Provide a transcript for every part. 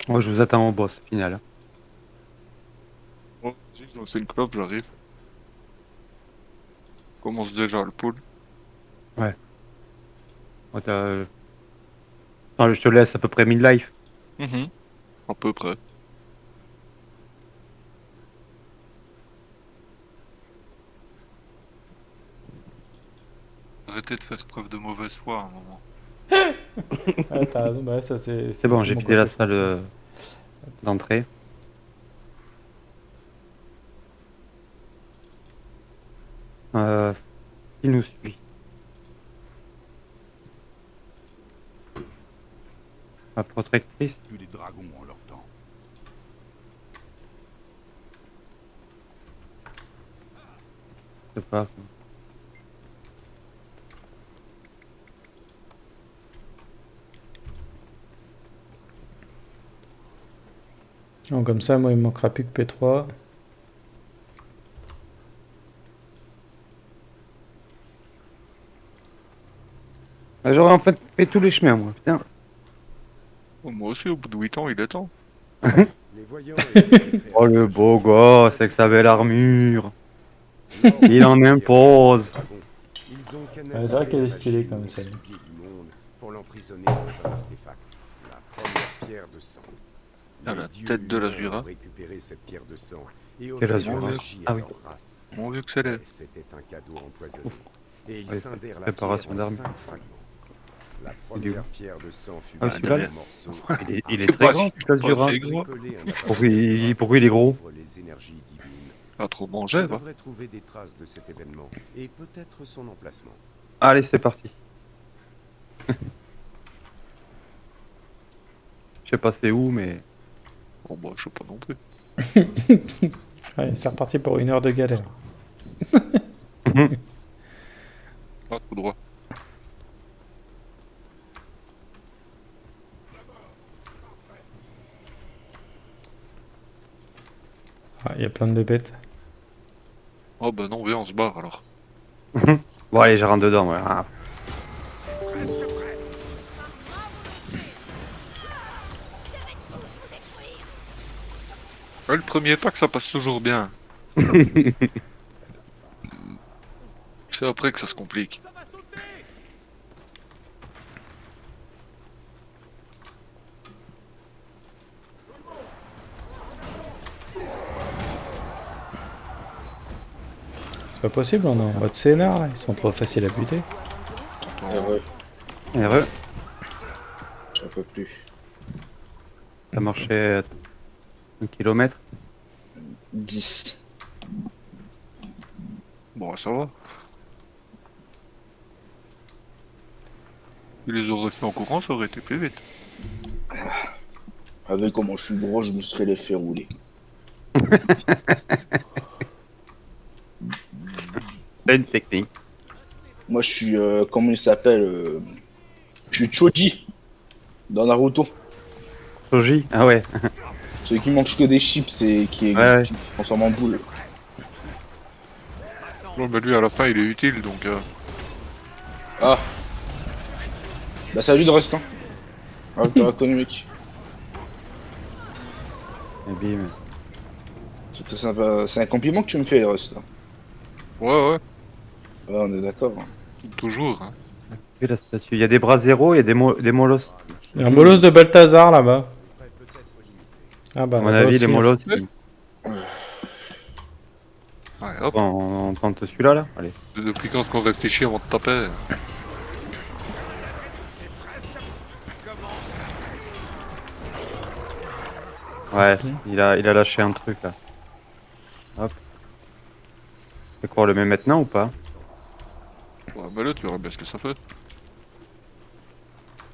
Moi, je vous attends au boss final. Oh, vas-y, je lance une clope, j'arrive. Commence déjà le pool. Ouais. Ouais, attends, je te laisse à peu près 1000 life. À peu près. Arrêtez de faire preuve de mauvaise foi à un moment. Ah, t'as raison, bah ça C'est bon, c'est j'ai mon vidé la côté salle française. d'entrée. Qui nous suit? Ma protectrice? Que les dragons en leur temps. Je sais pas. Donc, comme ça, moi, il me manquera plus que P3. Ah, j'aurais en fait fait tous les chemins, moi. Putain. Oh, moi aussi, au bout de 8 ans, il est temps. Les voyants étaient des Oh, le créatures beau magiques gosse avec sa puissantes. belle armure. Lors Il de en la guerre impose. contre les dragons, ils ont Ouais, c'est canalisé vrai qu'elle la est stylée magie comme du celle. pilier du monde pour l'emprisonner dans un artefact, la première pierre de sang. Ah, Les la dieux tête de humains l'Azura. ont récupéré cette pierre de sang et Quel offert la Azura? magie Ah à oui. leur race. Mon vieux que c'est laid. Mais c'était un cadeau empoisonné. Et ils Ouais, scindèrent la pierre préparation en d'armes. 5 fragments. La Il est où? première pierre de sang fut Ah, brisée celui-là, là? en morceaux. Il est C'est très pas, grand, cet pas Azura. très gros. Bricoler un Pourquoi il est gros? pour les énergies divines. Pas trop On mangé, va. devrait trouver des traces de cet événement et peut-être son emplacement. Allez, c'est parti. Je sais pas c'est où, mais... Bon, bah, je sais pas non plus. Allez, c'est reparti pour 1 heure de galère. Ah, tout droit. Ah, il y a plein de bébêtes. Oh, bah non, viens, on se barre alors. Bon, allez, je rentre dedans. Ouais. Ah. Ouais, le premier pack, ça passe toujours bien. C'est après que ça se complique. C'est pas possible, on est en mode scénar là. Ils sont trop faciles à buter. T'entends. Heureux, Heureux. j'en peux plus. Ça marchait 1 kilomètre. 10. Bon, ça va. Il les aurait fait en courant, ça aurait été plus vite. Avec comment je suis gros, je me serais les fait rouler. C'est une technique. Moi, je suis, comment il s'appelle je suis Choji dans Naruto. Soji? Ah ouais. Celui qui mange que des chips et Ouais, ouais. qui se transforme en boule. Bon, bah lui, à la fin, il est utile, donc... Ah, bah salut de reste, hein. Ah, je t'ai reconnu, mec. Et bim. C'est sympa. C'est un compliment que tu me fais, Rust. Ouais, ouais, Ouais, on est d'accord. toujours. Hein. Vu la statue. Il y a des bras zéro, il y a des molosses. Il y a un bolos de Balthazar là-bas. Ah bah À mon là-bas avis, aussi, les hein. molosses, Ouais, hop. on tente celui-là, là. Allez. Depuis quand est-ce qu'on réfléchit avant de taper? Ouais, il a lâché un truc, là. Hop. C'est quoi, on le met maintenant ou pas? Ouais, mais là, tu verras bien ce que ça fait.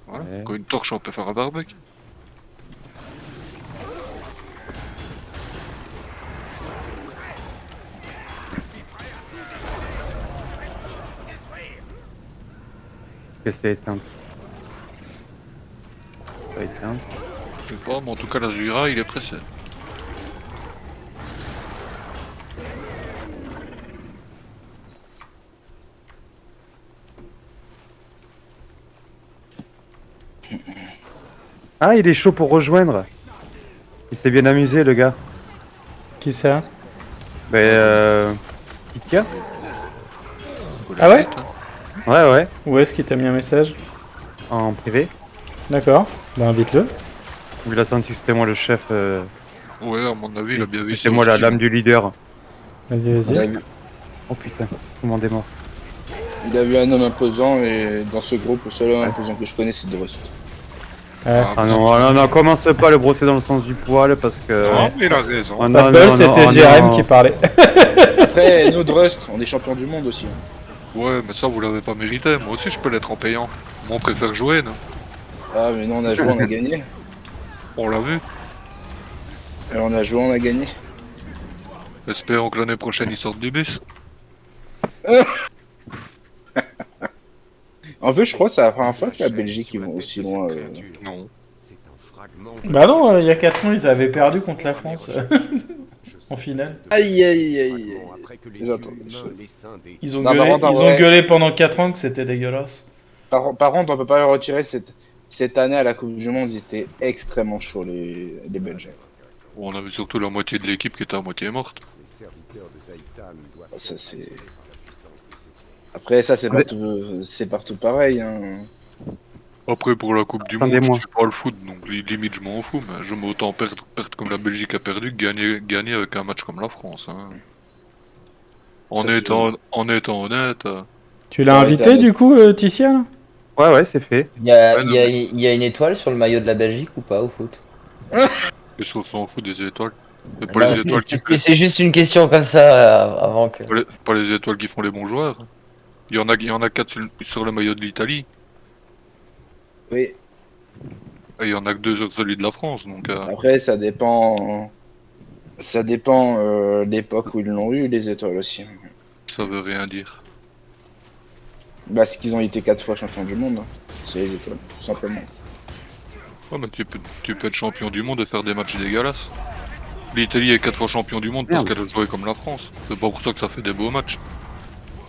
Voilà. Ouais. Quand une torche, on peut faire un barbecue. Qu'est-ce que c'est éteint? Pas éteint. Je sais pas, mais en tout cas, l'Azura, il est pressé. Ah, il est chaud pour rejoindre. s'est bien amusé, le gars. Qui ça? Kika. Faut Ah ouais la suite, hein. Ouais, ouais, Où est-ce qu'il t'a mis un message? en privé. D'accord, bah invite-le. Il a senti que c'était moi le chef. Ouais, à mon avis, il a bien vu ça. C'est moi la aussi, lame hein. du leader. Vas-y, Il a, vas-y. vu, Oh putain, tout le monde est mort. il a vu un homme imposant et dans ce groupe, le seul homme imposant que je connais, c'est Drust. Ouais. Ah non, non, commence pas à le brosser dans le sens du poil parce que. Non, mais il a raison. Oh, Pas non, de bol, non, c'était non, Jérém non. qui parlait. Après, nous, Drust, on est champion du monde aussi. Hein. Ouais, mais ça, vous l'avez pas mérité. Moi aussi, je peux l'être en payant. Moi, on préfère jouer, non? Ah, mais non, on a joué, on a gagné. On l'a vu. Alors, on a joué, on a gagné. Espérons que l'année prochaine, ils sortent du bus. En fait, je crois que c'est la première fois que la Belgique, ils vont aussi loin. Non. C'est un fragment. Bah non, il y a 4 ans, ils avaient perdu contre la France en finale. Aïe, aïe, aïe. Après que les J'entends yeux des humains choses. l'essaim des- Ils ont Non, par gueulé, contre, en ils ont vrai- gueulé pendant 4 ans que c'était dégueulasse. Par contre, on peut pas le retirer. Cette année à la Coupe du Monde, ils étaient extrêmement chauds, les Belges. On avait surtout la moitié de l'équipe qui était à moitié morte. Les serviteurs de Zaïtan doivent Ça, c'est- la puissance de ces Après, ça, Ouais. c'est partout pareil. Hein. Après, pour la Coupe du Monde, Attendez-moi. je suis pas le foot, donc limite, je m'en fous. Mais je me autant perdre comme la Belgique a perdu que gagner avec un match comme la France. Hein. En Ça, c'est étant honnête, Tu l'as Ouais, invité t'as- du coup, Ticia là? Ouais, ouais, c'est fait. Il y a, Ouais, non, il y a une étoile sur le maillot de la Belgique ou pas au foot? et on s'en fout des étoiles. C'est pas Non, les étoiles qui c'est juste une question comme ça avant que. pas les étoiles qui font les bons joueurs. Il y en a 4 sur le maillot de l'Italie. Oui. Et il y en a que 2 sur celui de la France. Donc, Après, ça dépend. Ça dépend l'époque où ils l'ont eu, les étoiles aussi. ça veut rien dire. Bah, c'est qu'ils ont été 4 fois champions du monde. Hein. C'est les étoiles, tout simplement. Ouais, mais tu peux être champion du monde et faire des matchs dégueulasses. L'Italie est 4 fois champion du monde parce Merde. qu'elle a joué comme la France. C'est pas pour ça que ça fait des beaux matchs.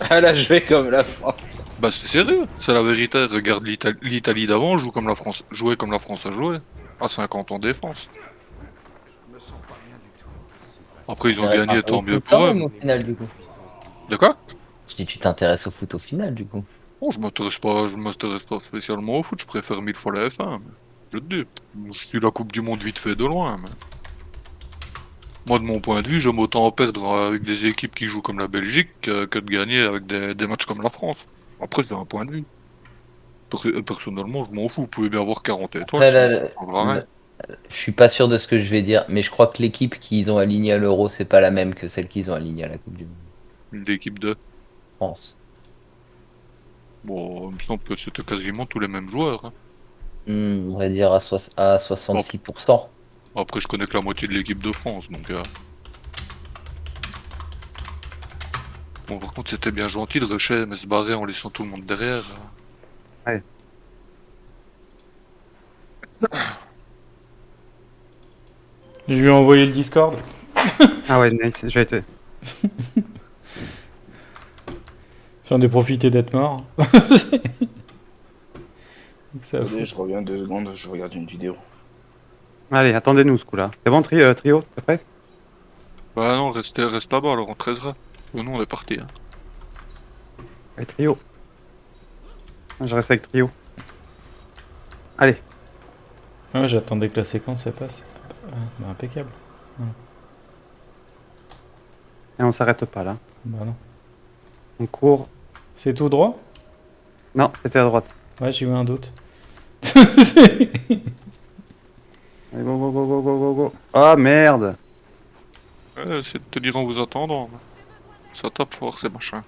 Elle a joué comme la France. Bah c'est sérieux, c'est la vérité. Regarde l'Italie d'avant joue comme la France, jouait comme la France a joué. À 50 ans de défense. Après ils ont gagné, tant mieux pour eux. Au final, du coup. De quoi? Je dis, tu t'intéresses au foot au final, du coup. Bon, je m'intéresse pas spécialement au foot, je préfère 1000 fois la F1. Mais je te dis, je suis la Coupe du Monde vite fait de loin. Mais... Moi, de mon point de vue, j'aime autant perdre avec des équipes qui jouent comme la Belgique que de gagner avec des matchs comme la France. Après, c'est un point de vue. Personnellement, je m'en fous, vous pouvez bien avoir 40 étoiles. Après, ça là, changera rien. je suis pas sûr de ce que je vais dire, mais je crois que l'équipe qu'ils ont alignée à l'Euro, c'est pas la même que celle qu'ils ont alignée à la Coupe du Monde. Une équipe de... France. Bon, il me semble que c'était quasiment tous les mêmes joueurs. Hein. On va dire à 66%. Après, je connais que la moitié de l'équipe de France, donc... Bon, par contre, c'était bien gentil de rusher, mais se barrer en laissant tout le monde derrière. Je lui ai envoyé le Discord. Ah ouais, nice, j'ai été. J'en ai profité d'être mort. Ça Attendez, je reviens 2 secondes, je regarde une vidéo. Allez, attendez-nous ce coup-là. C'est bon, trio, t'es prêt? Bah non, reste là-bas, alors on te raisera. Nous, on est parti. Hein. Allez, trio. Je reste avec trio. Allez. Ouais, j'attendais que la séquence elle passe. Ah, bah, impeccable. Et on s'arrête pas là. Bah non. On court. C'est tout droit? Non, c'était à droite. Ouais, j'ai eu un doute. Allez, go, go, go, go, go, go, go. Ah merde. Ouais, c'est de te dire en vous attendant. Mais... Ça tape fort, ces machins.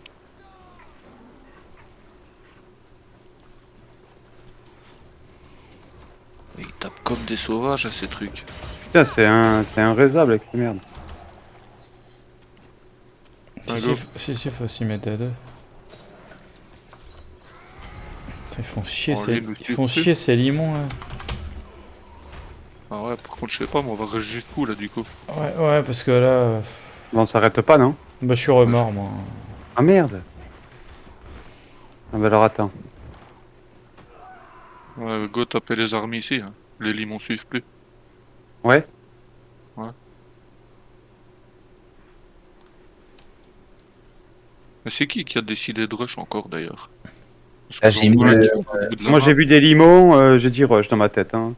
Mais ils tapent comme des sauvages à ces trucs. Putain, c'est un raisable avec ces merdes. Si, faut s'y mettre à deux. Putain, ils font chier, Oh, ces... lui, le ils font truc. chier ces limons là. Ah ouais, par contre, je sais pas, mais on va rester jusqu'où là du coup. Ouais, parce que là. Bon, on s'arrête pas, non? Bah, je suis remords moi. Ah merde. Ah bah alors attends. Ouais, go taper les armes ici. Hein. Les limons suivent plus. Ouais. Mais c'est qui a décidé de rush encore d'ailleurs? Parce Ah, que j'ai j'en mis vois un le- qui est au bout de la Moi map. j'ai vu des limons, j'ai dit rush dans ma tête. Hein.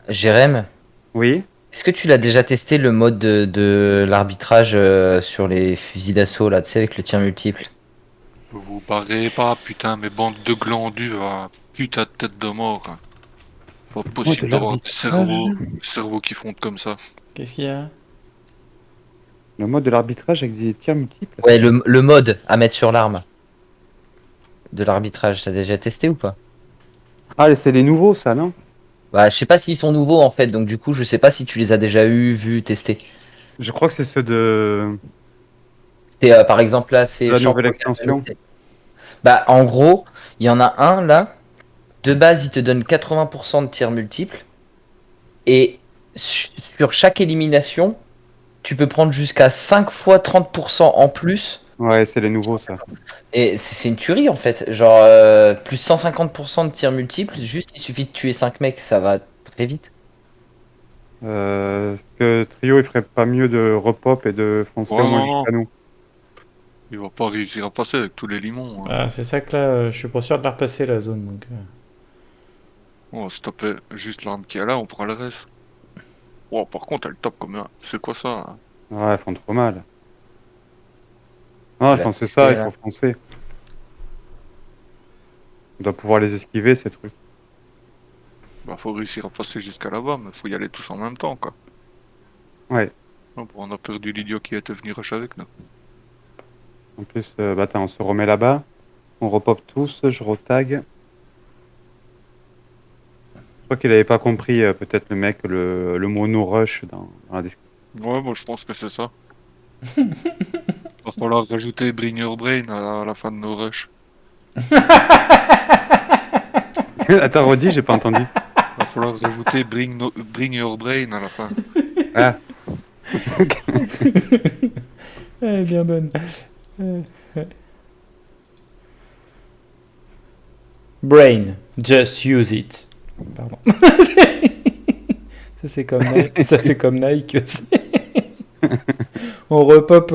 Jérém, Oui. est-ce que tu l'as déjà testé le mode de l'arbitrage sur les fusils d'assaut là, tu sais, avec le tir multiple? Vous barrez pas, putain, mes bandes de glandus, va. Putain de tête de mort. Hein. Pas possible de d'avoir l'arbitrage. des cerveaux qui fondent comme ça. Qu'est-ce qu'il y a? Le mode de l'arbitrage avec des tirs multiples. Ouais, le mode à mettre sur l'arme de l'arbitrage, t'as déjà testé ou pas? Ah, c'est les nouveaux, ça, non? Bah, je sais pas s'ils sont nouveaux en fait, donc du coup, je sais pas si tu les as déjà vus, testés. Je crois que c'est ceux de C'était par exemple là, c'est la nouvelle Champion extension. Academy. Bah, en gros, il y en a un là. De base, il te donne 80% de tirs multiples. Et sur chaque élimination, tu peux prendre jusqu'à 5 fois 30% en plus. Ouais, c'est les nouveaux, ça. Et c'est une tuerie en fait. Genre, plus 150% de tirs multiples. Juste, il suffit de tuer 5 mecs, ça va très vite. Est-ce que Trio, il ferait pas mieux de repop et de foncer Ouais, au moins non, non. jusqu'à nous? Il va pas réussir à passer avec tous les limons. Hein. Ah, c'est ça que là, je suis pas sûr de la repasser la zone. Donc, On va stopper juste l'arme qui est là, on prend le reste. Oh, par contre, elle tape comme un. C'est quoi ça? Hein? Ouais, ils font trop mal. Non, je Là, pense que c'est c'est ça, il là. faut foncer. On doit pouvoir les esquiver, ces trucs. Bah, faut réussir à passer jusqu'à là-bas, mais faut y aller tous en même temps, quoi. Ouais. Bon, on a perdu l'idiot qui était venu rush avec nous. En plus, bah attends, on se remet là-bas. On repop tous, je retag. Je crois qu'il avait pas compris, peut-être le mec, le mono rush dans la description. Ouais, moi je pense que c'est ça. Va falloir rajouter Bring Your Brain à la fin de nos rushs. Attends, redis, j'ai pas entendu. Va falloir rajouter Bring Your Brain à la fin. Ah, Elle est bien bonne. Brain, just use it. Pardon. Ça c'est comme Nike. Ça fait comme Nike. On repop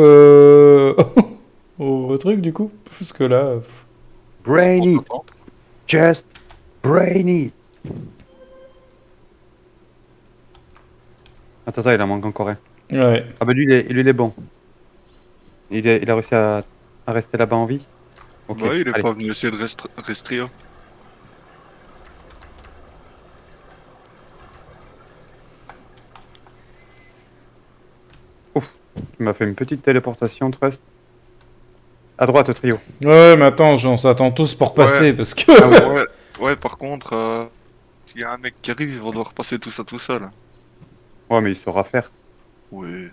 au truc du coup, parce que là. brainy, Entre-temps, just brainy. Attends, il en manque encore un. Ouais. Ah bah lui, il est bon. Il a réussi à rester là-bas en vie. Ok, ouais, il est allez. pas venu essayer de restreindre. Il m'a fait une petite téléportation, Trust. À droite, Trio. Ouais, mais attends, on s'attend tous pour passer parce que. Ah ouais, ouais, par contre, s'il y a un mec qui arrive, il va devoir passer tout ça tout seul. Ouais, mais il saura faire. Oui.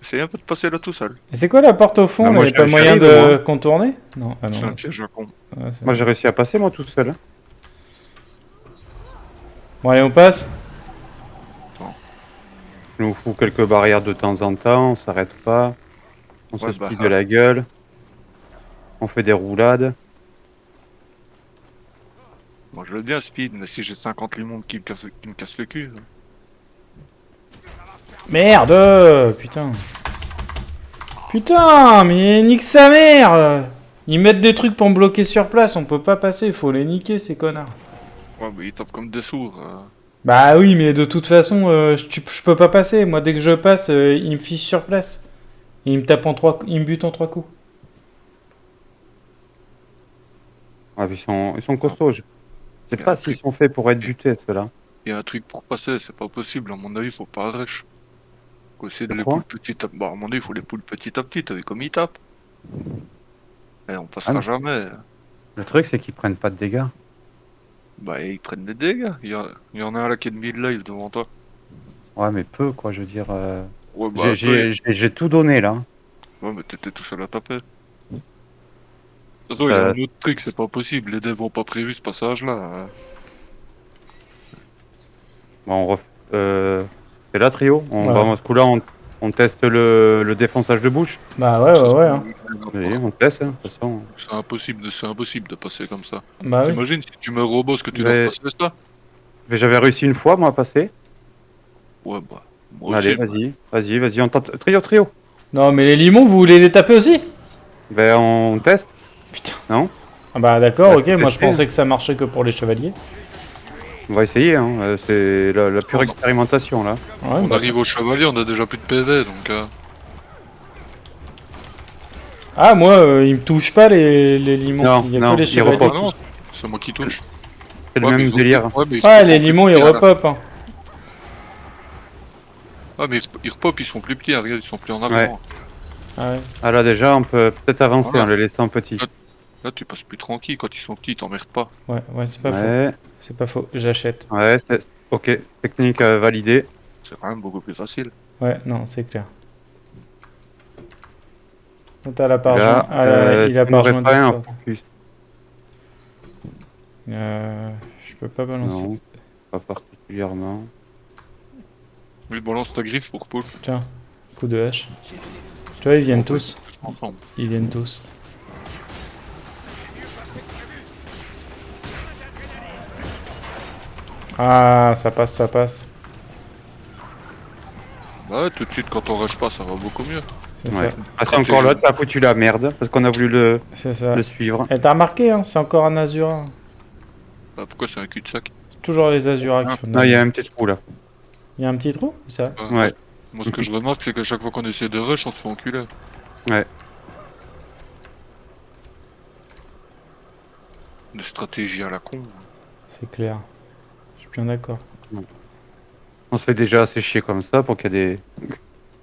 Essayez un peu de passer là tout seul. Et c'est quoi la porte au fond? Bah, Il moi, n'y a pas j'y moyen arrive, de moi. contourner? Non, ah C'est non. un piège à con. Ouais, c'est Moi, bon. j'ai réussi à passer, moi, tout seul. Hein. Bon, allez, on passe. Il nous faut quelques barrières de temps en temps, on s'arrête pas. On Ouais, se bah, split de la gueule. On fait des roulades. Moi je veux bien speed, mais si j'ai 50 limons qui me cassent le cul. Merde! Putain. Putain, mais nique sa mère! Ils mettent des trucs pour me bloquer sur place, on peut pas passer, faut les niquer ces connards. Ouais, mais ils tapent comme des sourds. Bah oui, mais de toute façon, je peux pas passer. Moi, dès que je passe, ils me fichent sur place. Et ils me tapent ils me butent en 3 coups. Ouais, ils sont costauds. Je sais Il y a pas un s'ils truc. sont faits pour être butés, ceux-là. Il y a un truc pour passer, c'est pas possible. À mon avis, faut pas rush. Faut essayer de les Pourquoi pull petit à petit. Bah, à mon avis, il faut les pull petit à petit. T'as vu comme ils tapent? Et on passera non. jamais. Le truc, c'est qu'ils prennent pas de dégâts. Bah, ils prennent des dégâts. Il y en a un là qui est de mid-life devant toi. Ouais, mais peu, quoi, je veux dire. Ouais, bah, J'ai tout donné, là. ouais, mais t'étais tout seul à taper. De toute façon, il y a un autre truc, c'est pas possible. Les devs ont pas prévu ce passage-là. Bon, c'est là, Trio. Ouais. Bah, ce coup-là, on teste le défonçage de bouche. Bah ouais. Hein. Oui, on teste, hein, de toute façon. C'est impossible de passer comme ça. Bah oui. T'imagines si tu meurs au boss que tu Mais- dois passer ça? Mais j'avais réussi une fois, moi, à passer. Ouais, bah. Moi Allez, aussi. vas-y, on tente. Trio. Non, mais les limons, vous voulez les taper aussi? Ben, on teste, Putain. non? Ah bah d'accord, Bah, ok, moi je tester, pensais que ça marchait que pour les chevaliers. On va essayer, hein. C'est la pure Oh, non. expérimentation, là. Ouais, On bah, arrive au chevalier, on a déjà plus de PV, donc... Ah, moi, ils me touchent pas les limons. Non, Il y a non, que les ils chevaliers. repopent. Ah non, c'est moi qui touche. C'est le Ouais, mais même ils ont- délire. Ouais, mais ils Ah, sont les plus limons, ils petits, hein. repopent. Hein. Ah, mais ils repopent, ils sont plus petits, regarde, ils sont plus en Ouais. avant. Ah ouais. Ah là, déjà, on peut peut-être avancer Voilà. en les laissant petits. Là, tu passes plus tranquille, quand ils sont petits, ils t'emmerdent pas. Ouais, c'est pas faux. Ouais, C'est pas faux, j'achète. ouais, ok. Technique validée. C'est quand même beaucoup plus facile. Ouais, non, c'est clair. T'as la part Là, il a tu pas n'aurais rejoint pas un Discord. focus. Je peux pas balancer. Non, pas particulièrement. Oui, balance ta griffe pour Paul. Tiens, coup de hache. Tu vois, ils viennent On peut tous. tous ensemble. Ils viennent tous. Ah, ça passe. Bah, tout de suite, quand on rush pas, ça va beaucoup mieux. C'est Ouais. ça. Ah, c'est encore l'autre, t'as foutu la merde, parce qu'on a voulu le C'est ça. suivre. Et t'as remarqué, hein, c'est encore un Azura. Bah, pourquoi c'est un cul-de-sac? C'est toujours les Azuras qui Ah. font. Non, il y a un petit trou là. Il y a un petit trou, c'est ça? Ouais. Moi, ce que je remarque, c'est qu'à chaque fois qu'on essaie de rush, on se fait enculer. Ouais. Des stratégies à la con. C'est clair. Je suis bien d'accord. On se fait déjà assez chier comme ça pour qu'il y ait des.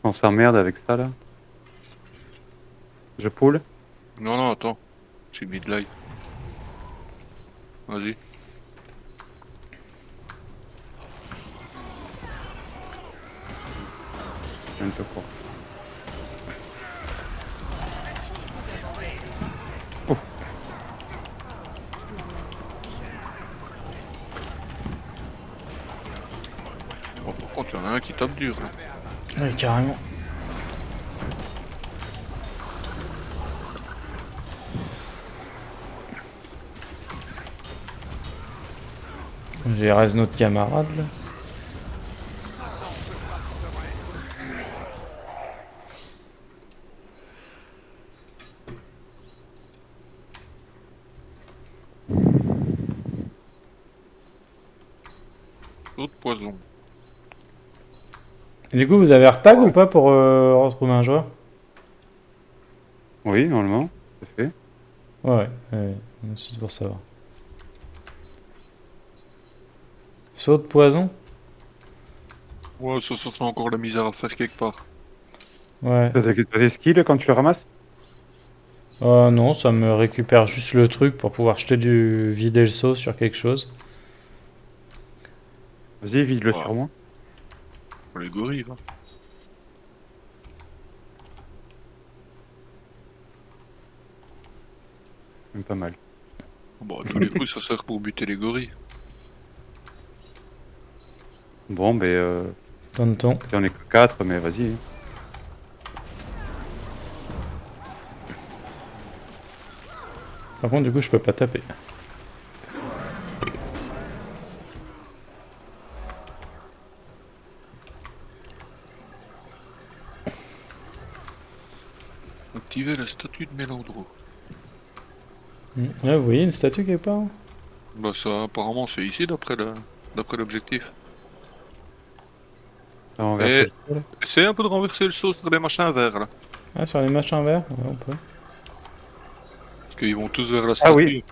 On s'emmerde avec ça là. Je poule. Non, non, attends. J'ai mis de l'ail. Vas-y. Un peu fort. Bon, par contre, il y en a un qui tape dur. Là. Oui, carrément. J'ai reste notre camarade là. L'autre poison. Et du coup, vous avez retag ou pas pour retrouver un joueur? Oui, normalement, c'est fait. Ouais, c'est pour savoir. Saut de poison? Ouais, ça sent encore la misère à faire quelque part. Ouais. T'as des skills quand tu le ramasses? Non, ça me récupère juste le truc pour pouvoir jeter vider le seau sur quelque chose. Vas-y, vide-le Ouais. sur moi. Pour les gorilles, hein. Même pas mal. Bon, à tous les coups, ça sert pour buter les gorilles. Bon, ben, Tonton. on est que 4, mais vas-y. Par contre, du coup, je peux pas taper. Activer la statue de Mélandro. Là, vous voyez une statue quelque part? Bah, ça, apparemment, c'est ici d'après l'objectif. On Et- verse le sol. Essaye un peu de renverser le seau sur les machins verts là. Ah, sur les machins verts? Ouais, on peut. Parce qu'ils vont tous vers la statue. Ah oui.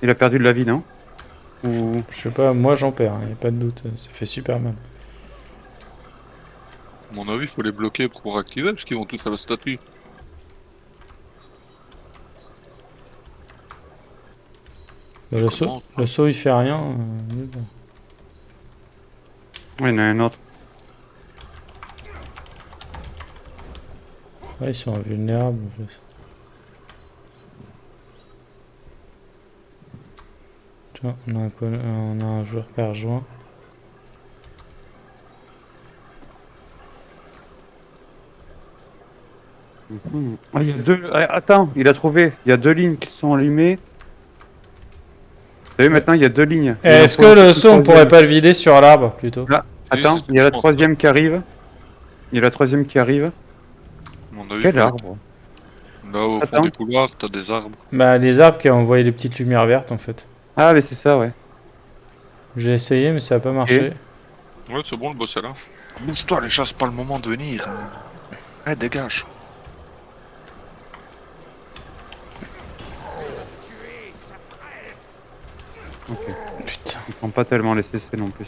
Il a perdu de la vie, non? Ou... Je sais pas, moi j'en perds, y a pas de doute. Ça fait super mal. À mon avis, il faut les bloquer pour pouvoir activer parce qu'ils vont tous à la statue. Bah, Comment le saut il fait rien. Mais bon. Oui, il y en a un autre. Ouais, ils sont invulnérables en plus. Tiens, on a un joueur qui a rejoint. Ah, il y a deux... Ah, attends, il a trouvé. Il y a 2 lignes qui sont allumées. Vous savez, maintenant, il y a 2 lignes. Est-ce que le saut on pourrait pas le vider sur l'arbre plutôt? Ça Attends, c'est ce il y a que la je pense. troisième qui arrive. Il y a la troisième qui arrive. À mon avis, Quel faut- arbre? Là, au fond Attends. des couloirs, t'as des arbres. Bah, les arbres qui ont envoyé les petites lumières vertes en fait. Ah, mais c'est ça, ouais. J'ai essayé, mais ça a pas marché. Ouais, c'est bon, le boss est là. Bouge-toi, les chats, c'est pas le moment de venir. Eh, dégage. Ok. Putain. Ils font pas tellement les CC non plus.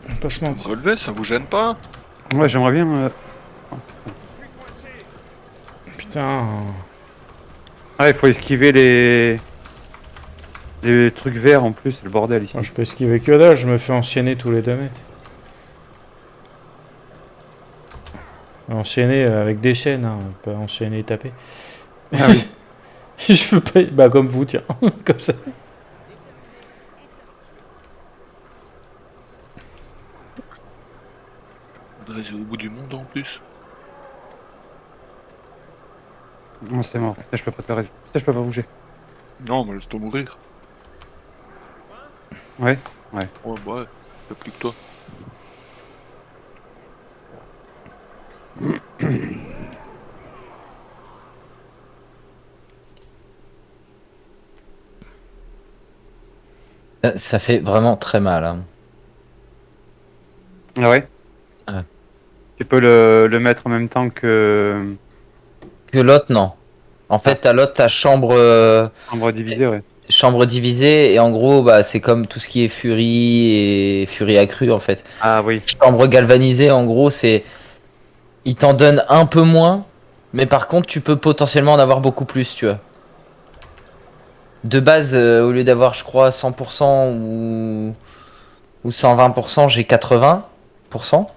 On va pas se mentir. Relevé, ça vous gêne pas? Ouais, j'aimerais bien. Putain. Ah, il faut esquiver les trucs verts en plus, c'est le bordel ici. Moi, je peux esquiver que dalle, je me fais enchaîner tous les 2 mètres. Enchaîner avec des chaînes, hein, pas enchaîner et taper. Ah oui. Je peux pas. Bah, comme vous, tiens. Comme ça. Faudrait aller au bout du monde en plus. Non, c'est mort. Putain, je peux pas te Putain, je peux pas bouger. Non, mais laisse-toi mourir. Ouais. Ouais, bah ouais, y'a plus que toi. Ça fait vraiment très mal. Hein. Ah ouais. Ouais. Tu peux le mettre en même temps que. Que l'autre, non. En fait, t'as l'autre, t'as chambre, Chambre divisée, ouais. chambre divisée, et en gros, bah, c'est comme tout ce qui est furie et furie accrue, en fait. Ah oui. Chambre galvanisée, en gros, c'est. Il t'en donne un peu moins, mais par contre, tu peux potentiellement en avoir beaucoup plus, tu vois. De base, au lieu d'avoir, je crois, 100% ou 120%, j'ai 80%.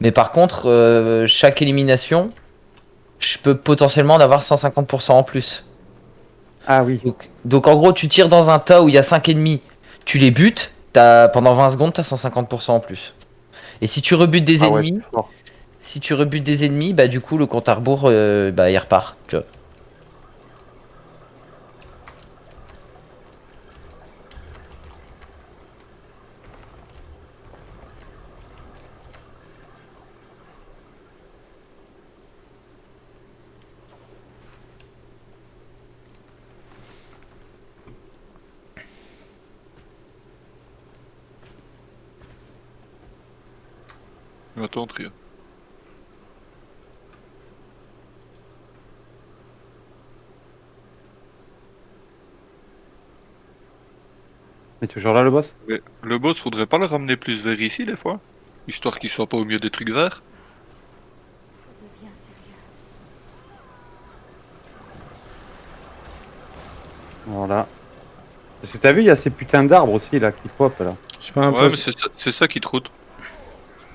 Mais par contre, chaque élimination, je peux potentiellement en avoir 150% en plus. Ah oui. Donc en gros, tu tires dans un tas où il y a 5 ennemis, tu les butes, pendant 20 secondes, t'as 150% en plus. Et si tu rebutes des Ah ouais, ennemis, c'est fort. bah du coup, le compte à rebours, bah il repart. Tu vois. Attends, Tria. Il est toujours là le boss? Mais le boss, faudrait pas le ramener plus vers ici, des fois? Histoire qu'il soit pas au milieu des trucs verts? Ça devient sérieux. Voilà. Parce que t'as vu, il y a ces putains d'arbres aussi là qui pop là. Je sais pas un Ouais, peu. mais c'est ça qui te route.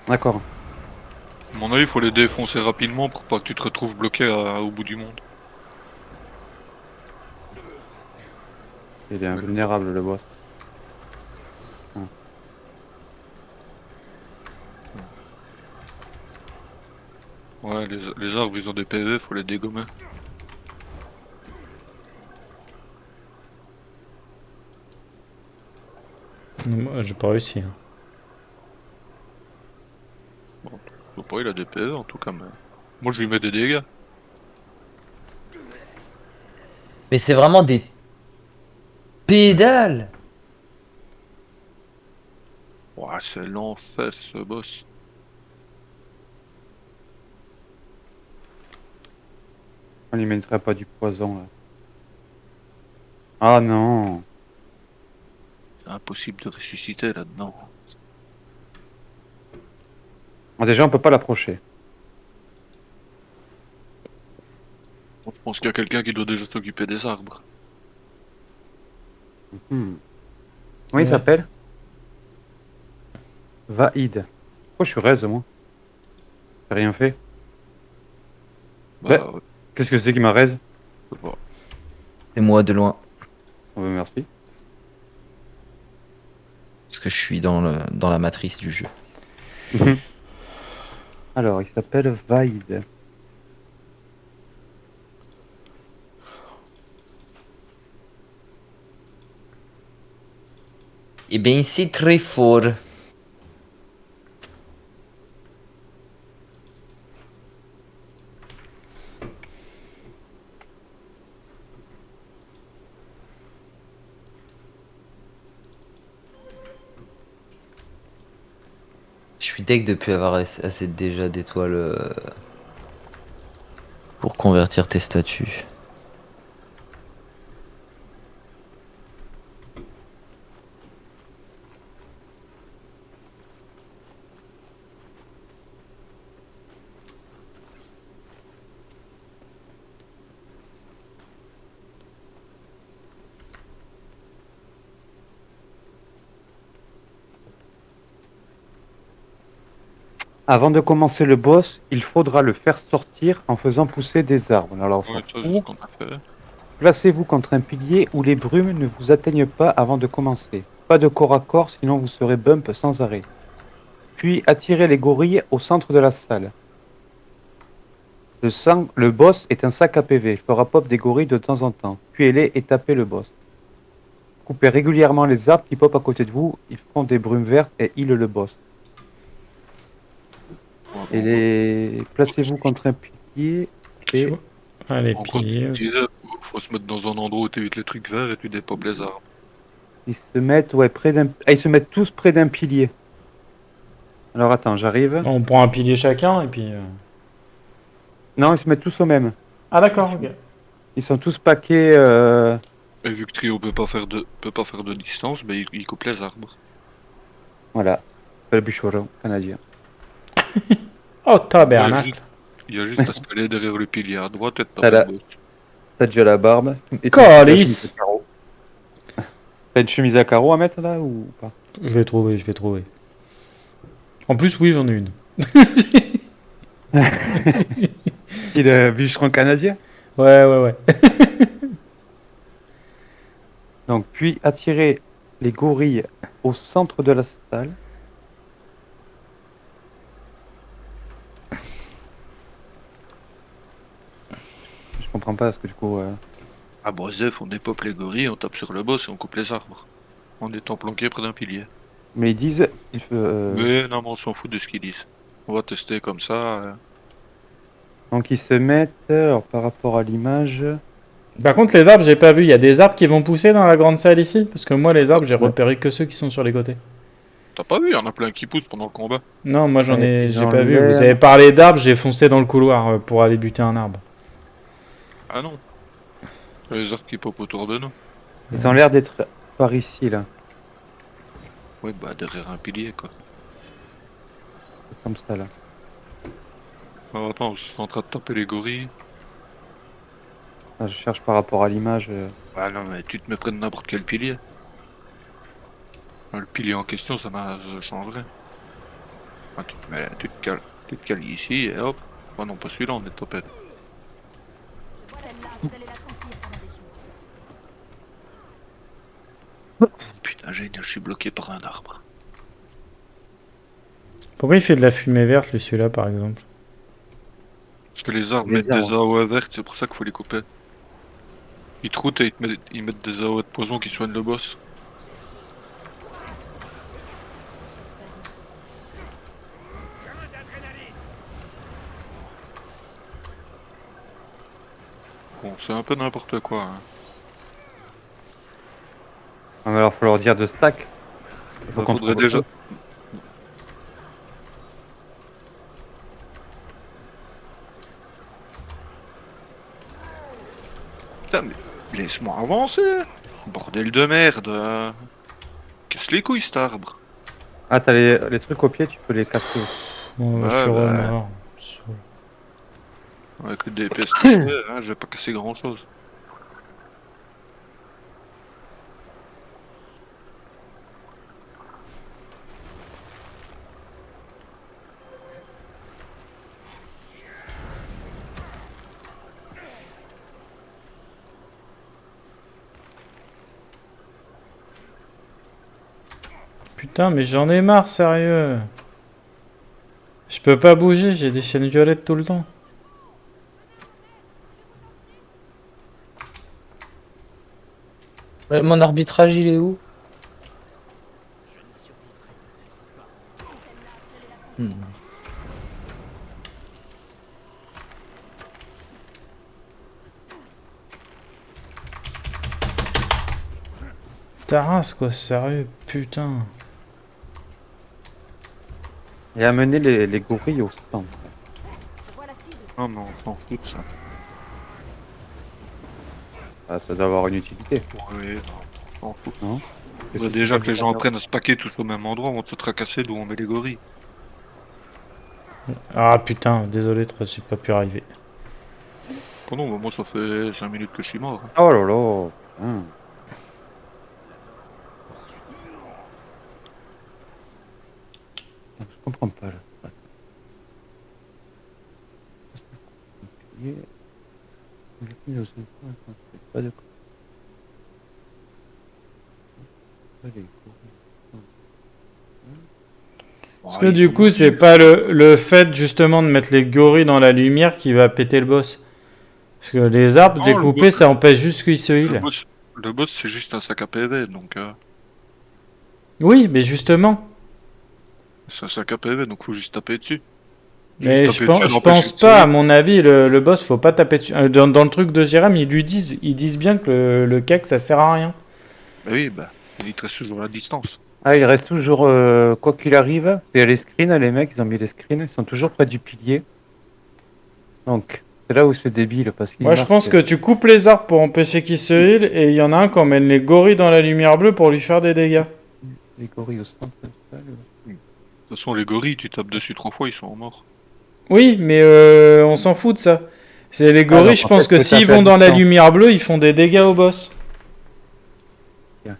D'accord. À mon avis, il faut les défoncer rapidement pour pas que tu te retrouves bloqué au bout du monde. Il est invulnérable le boss. Ouais, les arbres, ils ont des PV, faut les dégommer. Moi, j'ai pas réussi. Hein. Je sais pas, il a des PV en tout cas, mais... Moi, je lui mets des dégâts. Mais c'est vraiment des pédales. Ouais, c'est l'enfer, ce boss. On y mettrait pas du poison là. Ah non. C'est impossible de ressusciter là-dedans. Bon, déjà on peut pas l'approcher. Bon, je pense qu'il y a quelqu'un qui doit déjà s'occuper des arbres. Comment Ouais. il s'appelle? Vaïd. Pourquoi je suis raise moi? J'ai rien fait. Bah, Ouais. ouais, Qu'est-ce que c'est qui m'a raise? je sais pas. C'est moi de loin. Merci. Parce que je suis dans la matrice du jeu. Alors, il s'appelle Vaid. Eh bien, c'est très fort. Je suis deg de plus avoir assez déjà d'étoiles pour convertir tes statuts. Avant de commencer le boss, il faudra le faire sortir en faisant pousser des arbres. Alors, on s'en Ouais, ça, fout. c'est ce qu'on a fait. Placez-vous contre un pilier où les brumes ne vous atteignent pas avant de commencer. Pas de corps à corps, sinon vous serez bump sans arrêt. Puis attirez les gorilles au centre de la salle. Le boss est un sac à PV. Il fera pop des gorilles de temps en temps. Tuez-les et tapez le boss. Coupez régulièrement les arbres qui pop à côté de vous. Ils font des brumes vertes et heal le boss. Ouais, Et placez-vous contre un pilier. Et Allez, Encore pilier. tu disais, faut se mettre dans un endroit où tu évites les trucs verts et tu dépopes les arbres. ils se mettent près d'un. Ah, ils se mettent tous près d'un pilier. Alors attends, j'arrive. On prend un pilier chacun et puis. Non, ils se mettent tous au même. Ah d'accord, ok. Ils sont tous paquets. Et vu que Trio peut pas faire de distance, ben il coupe les arbres. Voilà. Le bûcheron canadien. Oh tabernacle. Il y a juste à se caler derrière le pilier à droite et de taper Voilà. le boss. T'as déjà la barbe. Et Calice. T'as une chemise à carreaux à mettre là ou pas? Je vais trouver, je vais trouver. En plus, oui, j'en ai une. Il est bûcheron canadien. Ouais, ouais, ouais. Donc, puis attirer les gorilles au centre de la salle. Je comprends pas parce que du coup. À Brezef, on dépope les gorilles, on tape sur le boss et on coupe les arbres. En étant planqué près d'un pilier. Mais ils disent. Mais non, mais on s'en fout de ce qu'ils disent. On va tester comme ça. Donc ils se mettent. Alors par rapport à l'image. Par contre, les arbres, j'ai pas vu. Il y a des arbres qui vont pousser dans la grande salle ici. Parce que moi, les arbres, j'ai Ouais. repéré que ceux qui sont sur les côtés. T'as pas vu, il y en a plein qui poussent pendant le combat. Non, moi, Ouais, ils j'ai ont pas vu. l'air- Vous avez parlé d'arbres, j'ai foncé dans le couloir pour aller buter un arbre. Ah non. Il y a les arbres qui popent autour de nous. Ils ont l'air d'être par ici là. Ouais, bah derrière un pilier quoi. C'est comme ça là. Alors attends, ils sont en train de taper les gorilles. Ah, je cherche par rapport à l'image. Ah non, mais tu te mets près de n'importe quel pilier. Le pilier en question, ça changerait. Ah, tu te cales ici et hop. Oh non, pas celui-là, on est topé. Celle-là, vous allez la sentir pendant des jours. Putain, génial, je suis bloqué par un arbre. Pourquoi il fait de la fumée verte, lui, celui-là, par exemple? Parce que les arbres Les mettent des arbres. AOE vertes, c'est pour ça qu'il faut les couper. Ils troutent et ils mettent des AOE de poison qui soignent le boss. Bon, c'est un peu n'importe quoi. Hein. Ah, mais alors faut leur dire de stack. Il faut Il qu'on faudrait trouve déjà. autre Putain, mais laisse-moi avancer! Bordel de merde! Casse les couilles cet arbre! chose. Ah t'as les trucs au pied, tu peux les casser aussi. Bon, Ouais, je suis bah. remords. Avec le DPS que je fais, hein, je vais pas casser grand chose. Putain, mais j'en ai marre, sérieux. Je peux pas bouger, j'ai des chaînes violettes tout le temps. Ouais, mon arbitrage, il est où? Hmm. Ta race, quoi, sérieux, putain. Et amener les gorilles au centre. Je vois la cible. Non, mais on s'en fout de ça. Ah, ça doit avoir une utilité. Ouais, non, on s'en fout. Non. Bah, déjà que les gens apprennent à se paquer tous au même endroit, on va se tracasser d'où on met les gorilles. Ah putain, désolé, j'ai pas pu arriver. Oh non, bah, moi ça fait 5 minutes que je suis mort. Oh là là. Putain. Je comprends pas là. Pas de... Parce que du coup, c'est pas le fait justement de mettre les gorilles dans la lumière qui va péter le boss. Parce que les arbres Non, le découpés, boss- ça empêche juste qu'ils se Le heal. boss, le boss c'est juste un sac à PV, donc Oui, mais justement. c'est un sac à PV, donc faut juste taper dessus. Mais Juste je taper dessus, pense l'empêcher de pas, à tirer. mon avis, le boss, faut pas taper dessus. Dans le truc de Jérém, ils disent bien que le kek, ça sert à rien. Bah oui, bah, il te reste toujours la distance. Ah, il reste toujours, quoi qu'il arrive, il y a les screens, les mecs, ils ont mis les screens, ils sont toujours près du pilier. Donc, c'est là où c'est débile, parce qu'ils Moi, je pense que tu coupes les arbres pour empêcher qu'ils se heal, et il y en a un qui emmène les gorilles dans la lumière bleue pour lui faire des dégâts. les gorilles au centre, ça, De toute façon, les gorilles, tu tapes dessus 3 fois, ils sont morts. Oui, mais on s'en fout de ça. C'est les gorilles, donc, je en pense fait, que faut s'ils taper à vont dans la distance. lumière bleue, ils font des dégâts au boss.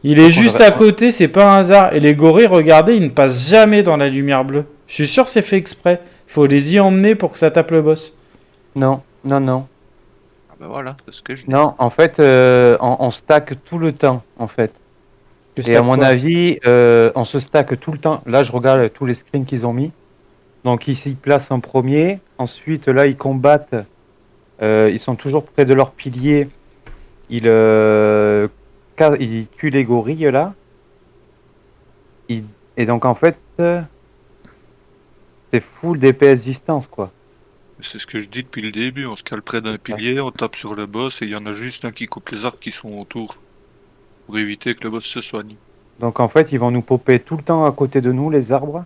Il est Donc, on juste devrait- à côté, c'est pas un hasard. Et les gorilles, regardez, ils ne passent jamais dans la lumière bleue. Je suis sûr que c'est fait exprès. Faut les y emmener pour que ça tape le boss. Non, non, non. Ah bah voilà, c'est ce que je dis. Non, en fait, on stack tout le temps, en fait. Que Et à stack mon quoi. avis, on se stack tout le temps. Là, je regarde tous les screens qu'ils ont mis. Donc, ils s'y placent en premier. Ensuite, là, ils combattent. Ils sont toujours près de leur pilier. Ils tuent les gorilles, là. Et donc, en fait, c'est full DPS distance, quoi. C'est ce que je dis depuis le début, on se cale près d'un pilier, on tape sur le boss et il y en a juste un qui coupe les arbres qui sont autour. Pour éviter que le boss se soigne. Donc, en fait, ils vont nous popper tout le temps à côté de nous, les arbres.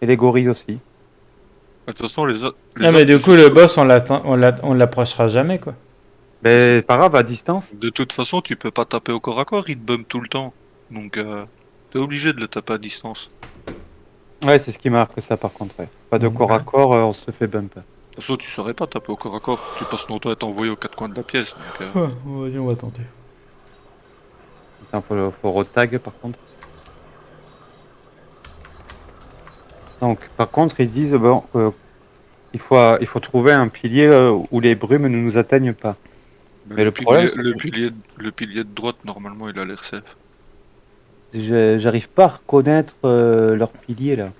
Et les gorilles aussi. De toute façon, les Ah, mais arbres, du c'est coup, le boss, on l'approchera jamais, quoi. Mais pas grave, à distance. De toute façon, tu peux pas taper au corps à corps, il te bump tout le temps. Donc, t'es obligé de le taper à distance. Ouais, c'est ce qui marque ça, par contre. Ouais. Pas de corps à corps, on se fait bump. De toute façon, tu saurais pas taper au corps à corps. Tu passes ton temps à t'envoyer aux quatre coins de la pièce. Donc, Vas-y, on va tenter. Attends, faut retag, par contre. Donc, par contre, ils disent, bon, il faut trouver un pilier où les brumes ne nous atteignent pas. Mais le problème, c'est le pilier de droite, normalement, il a l'air safe. J'arrive pas à reconnaître leur pilier, là.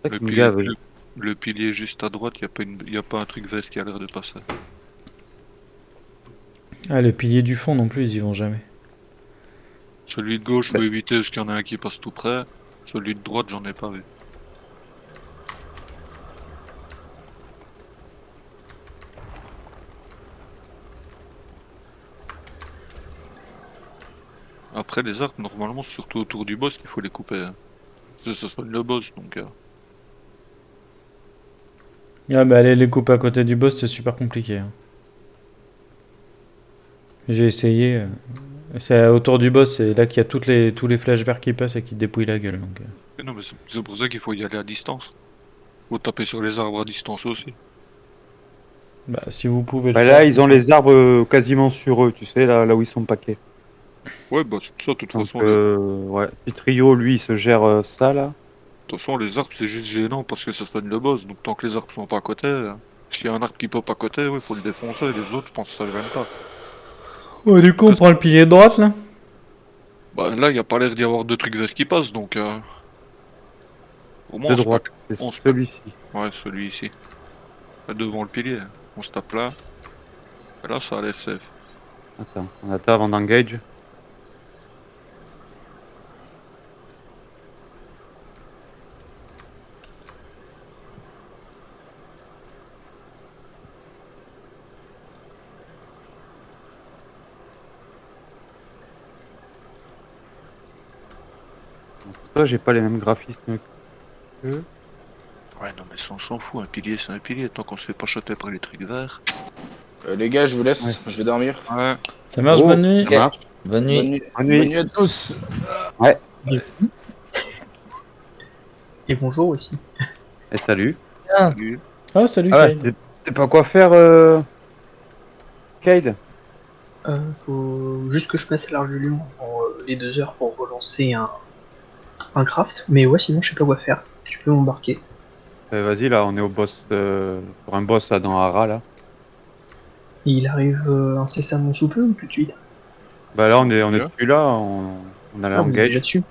C'est ça Le qui me pilier, gave. le pilier juste à droite, y a pas un truc vert qui a l'air de passer. Ah, les piliers du fond non plus, ils y vont jamais. Celui de gauche, faut éviter parce qu'il y en a un qui passe tout près. Celui de droite, j'en ai pas vu. Après, les arbres, normalement, c'est surtout autour du boss qu'il faut les couper. Hein. Ça soigne le boss, donc... Ah, bah, aller les couper à côté du boss, c'est super compliqué. Hein. J'ai essayé. C'est autour du boss, c'est là qu'il y a tous les flashs verts qui passent et qui te dépouillent la gueule. Donc, Mais non, mais c'est pour ça qu'il faut y aller à distance. Faut taper sur les arbres à distance aussi. bah, si vous pouvez le Bah, faire. là, ils ont les arbres quasiment sur eux, tu sais, là où ils sont paquets. Ouais, bah c'est ça, de toute Donc, façon. ouais. Petit trio, lui, il se gère ça, là. De toute façon, les arbres, c'est juste gênant parce que ça soigne le boss. Donc tant que les arbres sont pas à côté, s'il y a un arbre qui pop à côté, ouais, faut le défoncer. Les autres, je pense que ça ne gêne pas. Oh, du coup, on prend le pilier de droite là. Bah là, il y a pas l'air d'y avoir de trucs verts qui passent, donc Pour moi, De on se droite, tape. c'est on se celui-ci. Ouais, celui ici. Là, devant le pilier. On se tape là. Et là, ça a l'air safe. Attends, on attend avant d'engage. Toi, j'ai pas les mêmes graphismes qu'eux. Ouais, non, mais ça, on s'en fout. Un pilier, c'est un pilier. Tant qu'on se fait pas shotter par les trucs verts. Les gars, je vous laisse, Ouais. je vais dormir. Ouais. Ça marche, Oh, bonne nuit. ça marche. Bonne Bonne nuit. nuit. Bonne nuit. Bonne nuit à tous. Ouais. Et bonjour aussi. Et salut. Salut. Oh, salut, Ah ouais, Kyle. c'est pas quoi faire, Cade? Faut juste que je passe à l'Arche du Lion en les 2 heures pour relancer un craft. Mais ouais, sinon je sais pas quoi faire. Tu peux m'embarquer. Vas-y, là, on est au boss, pour un boss là, dans Hara, là. Il arrive incessamment sous peu ou tout de suite? Bah là, on est Bien. dessus, là, on a Ah, on est déjà l'engage. dessus.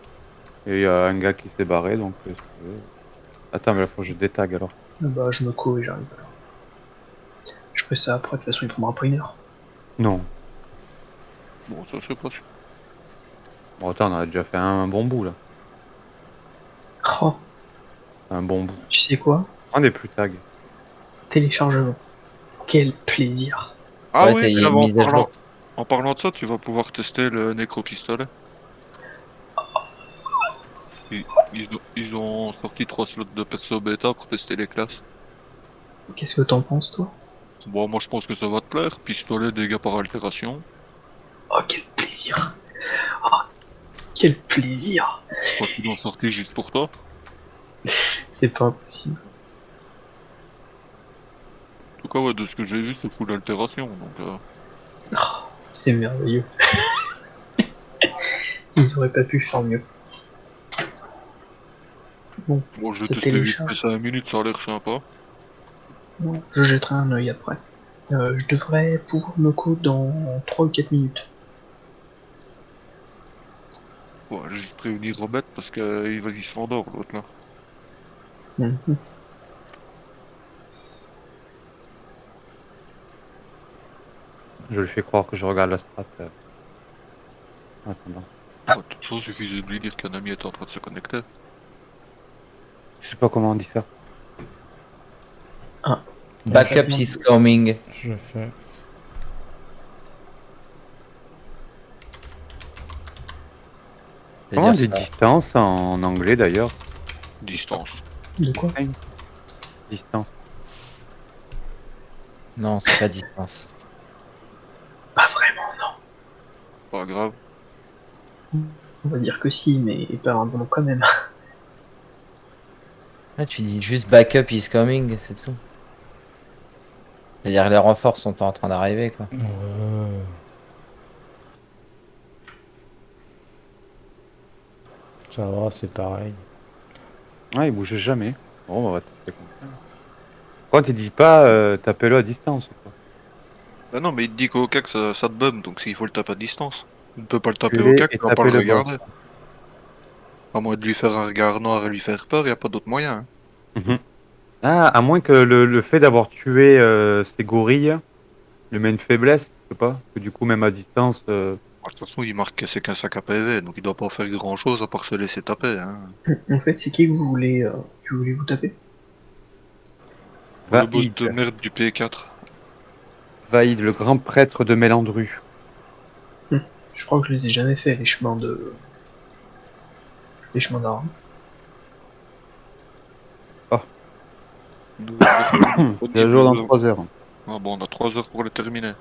Et il y a un gars qui s'est barré, donc... si tu veux. Attends, mais là, faut que je détag, alors. Bah, je me co et j'arrive alors. Je ferai ça après, de toute façon, il prendra pas 1 heure. Non. Bon, ça, c'est pas sûr. Bon, attends, on a déjà fait un bon bout, là. Oh, Un bon bout. tu sais quoi? On est plus tag. Téléchargement. Quel plaisir. Ah Ouais, oui, t'as mais là, mise à jour. en parlant de ça, tu vas pouvoir tester le nécro-pistolet. Ils ont sorti 3 slots de perso bêta pour tester les classes. Qu'est-ce que t'en penses, toi? Bon, moi je pense que ça va te plaire. Pistolet, dégâts par altération. Oh, quel plaisir. Oh, quel plaisir. Je crois qu'ils l'ont sorti juste pour toi. C'est pas possible. En tout cas, ouais, de ce que j'ai vu, c'est full altération. Donc, Oh, c'est merveilleux. Ils auraient pas pu faire mieux. bon, je vais Ça tester vite télécharge. fait 5 minutes, ça a l'air sympa. Bon, je jetterai un œil après. Je devrais pouvoir me co dans 3 ou 4 minutes. Ouais, j'ai juste prévenir Robert parce qu'il s'endort, l'autre là. Mhm. Je lui fais croire que je regarde la strat. Attends. Ouais, de toute façon, il suffisait de lui dire qu'un ami était en train de se connecter. Je sais pas comment on dit ça. Backup is coming. Je fais. Je veux Comment on dire dit ça. distance en anglais, d'ailleurs? Distance. De quoi? Distance. Non, c'est pas distance. Pas vraiment, non. Pas grave. On va dire que si, mais pas vraiment quand même. Là, tu dis juste backup is coming, c'est tout. C'est-à-dire les renforts sont en train d'arriver, quoi. Ça va, c'est pareil. Ouais, il bougeait jamais. Bon, on va taper comme ça. Quand il dit pas, tapez-le à distance, quoi. Bah non, mais il te dit qu'au cac ça te bum, donc il faut le taper à distance. Tu ne peux pas le taper au Tuer cac, et tu vas pas le taper le boss. regarder. À moins de lui faire un regard noir et lui faire peur, y a pas d'autre moyen. Hein. Ah, à moins que le fait d'avoir tué ces gorilles lui met une faiblesse, je sais pas. Que du coup, même à distance, De toute façon, il marque que c'est qu'un sac à PV, donc il doit pas faire grand chose à part se laisser taper. Hein. En fait, c'est qui que vous voulez, vous taper? Le boss Vaïd. de merde du P4. Vaïd, le grand prêtre de Mélandru. Je crois que je les ai jamais fait, les chemins de... Les chemins d'armes. C'est le jour dans 3 heures. Ah bon, on a 3 heures pour le terminer.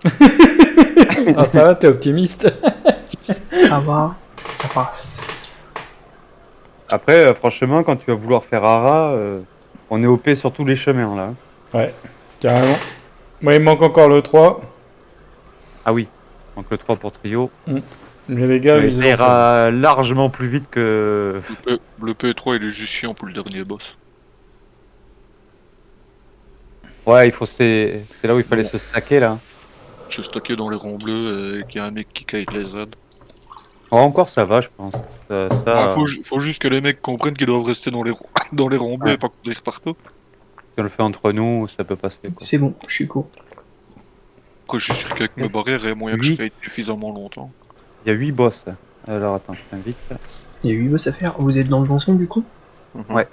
Ah, ça va, t'es optimiste. Ça va, ça passe. Après, franchement, quand tu vas vouloir faire Hara, on est OP sur tous les chemins, là. Ouais, carrément. Moi, il me manque encore le 3. Ah oui, donc le 3 pour trio. Mais les gars, Mais ils ça ont ira largement plus vite que... Le P3, il est juste chiant pour le dernier boss. Ouais, il faut c'est là où il fallait se stacker, là. Se stocker dans les ronds bleus et qu'il y a un mec qui kite les aides. Oh, encore, ça va, je pense. Ça... Faut juste que les mecs comprennent qu'ils doivent rester dans les ronds. Dans les rondeurs, Ouais. pas courir partout. Si on le fait entre nous, ça peut passer. Quoi. C'est bon, je suis court. Après, je suis sûr qu'avec mes barrières, il y a moyen que Oui. je reste suffisamment longtemps. Il y a 8 boss. Alors attends, je t'invite. Il y a 8 boss à faire. Vous êtes dans le donjon du coup? Mhm. Ouais.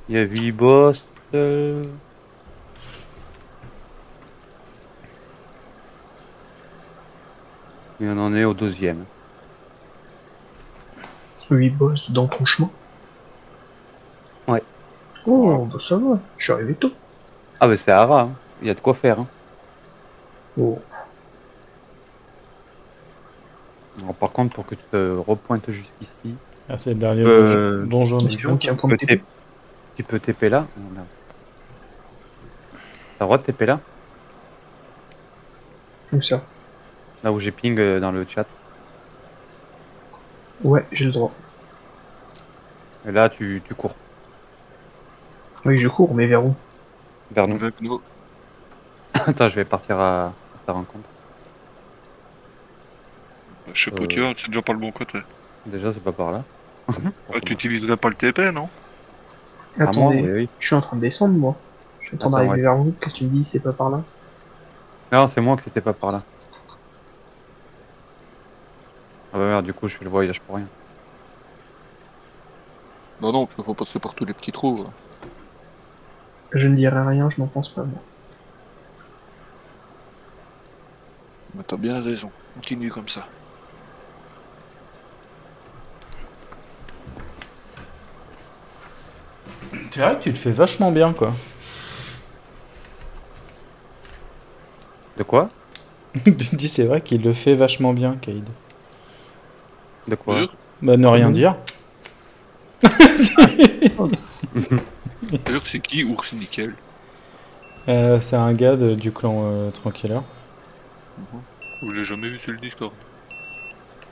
Il y a 8 boss. Et on en est au 2e. 8 boss dans ton chemin? Ouais. Oh, bah ça va, je suis arrivé tôt. Ah bah c'est Ara, hein. Il y a de quoi faire. Hein. Oh. Alors, par contre, pour que tu te repointes jusqu'ici, Ah, c'est le dernier Euh, donjon. Mais c'est bon qu'il y a un point de tu peux TP. TP. Tu peux TP là. Oh, merde. T'as le droit de TP là? Où ça? Là où j'ai ping dans le chat. Ouais, j'ai le droit. Et là, tu cours Oui, je cours, mais vers où? vers nous. Avec nous. Attends, je vais partir à ta rencontre. Je sais pas, tu vois, c'est déjà pas le bon côté. Déjà, c'est pas par là. Ah, tu utiliserais pas le TP, non? À moi, Attendez, oui, oui. je suis en train de descendre moi. Je suis en train Attends, d'arriver ouais. vers vous. Qu'est-ce que tu me dis? C'est pas par là? Non, c'est moi que c'était pas par là. Ah bah merde, du coup, je fais le voyage pour rien. Bah non, parce qu'il faut passer par tous les petits trous. Ouais. Je ne dirai rien, je n'en pense pas moi. Mais t'as bien raison. Continue comme ça. C'est vrai que tu le fais vachement bien, quoi. De quoi? Je dis, c'est vrai qu'il le fait vachement bien, Cade. De quoi? D'ailleurs, Bah, ne rien Mhm. dire. d'ailleurs, c'est qui Ours Nickel? C'est un gars du clan Tranquiller. Je l'ai jamais vu sur le Discord.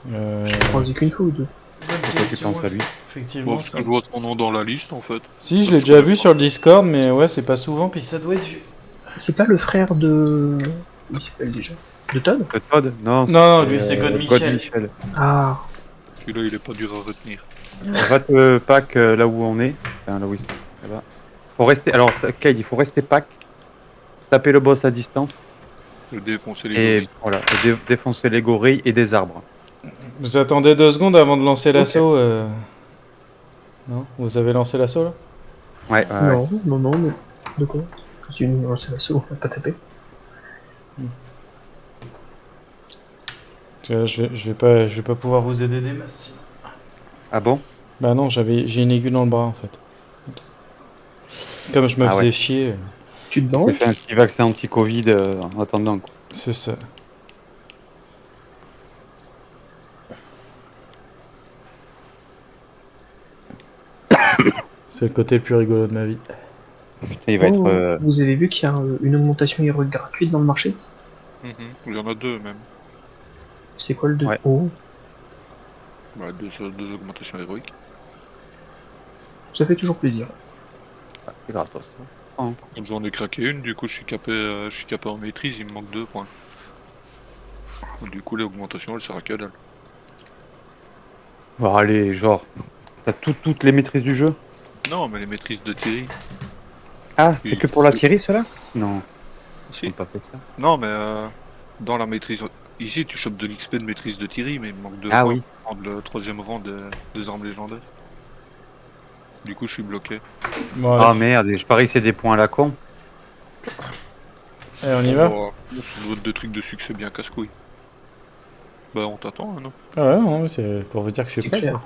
Je l'ai croisé qu'une fois ou deux. Pourquoi tu penses à lui? Bon, Effectivement, parce que je vois son nom dans la liste, en fait. Si, je l'ai déjà vu sur le Discord, mais ouais, c'est pas souvent, puis ça doit être vu. C'est pas le frère de. Comment il s'appelle déjà? De Todd? Le Todd? Non, Non, lui, c'est God Michel. Michel. Ah, Celui-là, il est pas dur à retenir. Va te pack là où on est. Enfin, là où il est. Là-bas. Faut rester. Alors, Kate, il faut rester pack. Taper le boss à distance. Le défoncer les Et gorilles. voilà. Et défoncer les gorilles et des arbres. Vous attendez 2 secondes avant de lancer l'assaut Non? Vous avez lancé l'assaut, là? Ouais, ouais, ouais. non, mais. De quoi? C'est une lancé l'assaut, on va pas taper. Je vais pas pouvoir vous aider des masses. Ah bon? Bah non, j'ai une aiguille dans le bras, en fait. Comme je me Ah faisais ouais. chier, Tu te J'ai banques? fait un petit vaccin anti-Covid en attendant. Quoi. c'est ça. C'est le côté le plus rigolo de ma vie. Putain, il va Oh, être. Vous avez vu qu'il y a une augmentation héroïque gratuite dans le marché? Mhm. Il y en a deux, même. C'est quoi le 2? Ouais. Oh, Ouais, deux augmentations héroïques. ça fait toujours plaisir. C'est gratos. J'en ai craqué une, du coup, je suis capé en maîtrise, il me manque 2 points. Du coup, l'augmentation, elle sert à que dalle. Bon, allez, genre. T'as toutes les maîtrises du jeu? Non, mais les maîtrises de Thierry. Ah, Oui, c'est que pour la c'est- Thierry, cela? Non, ils Si. ont pas fait ça. Non, mais dans la maîtrise. Ici, tu chopes de l'XP de maîtrise de Thierry, mais il me manque 2 Ah points oui. pour prendre le 3ème rang des armes légendaires. Du coup, je suis bloqué. Bon, Ah allez. merde, je parie que c'est des points à la con. Allez, on y va? Oh, ça doit être 2 trucs de succès bien casse-couille. Bah, on t'attend, hein, non? Ah ouais, non, c'est pour vous dire que je suis C'est prêt, clair. quoi.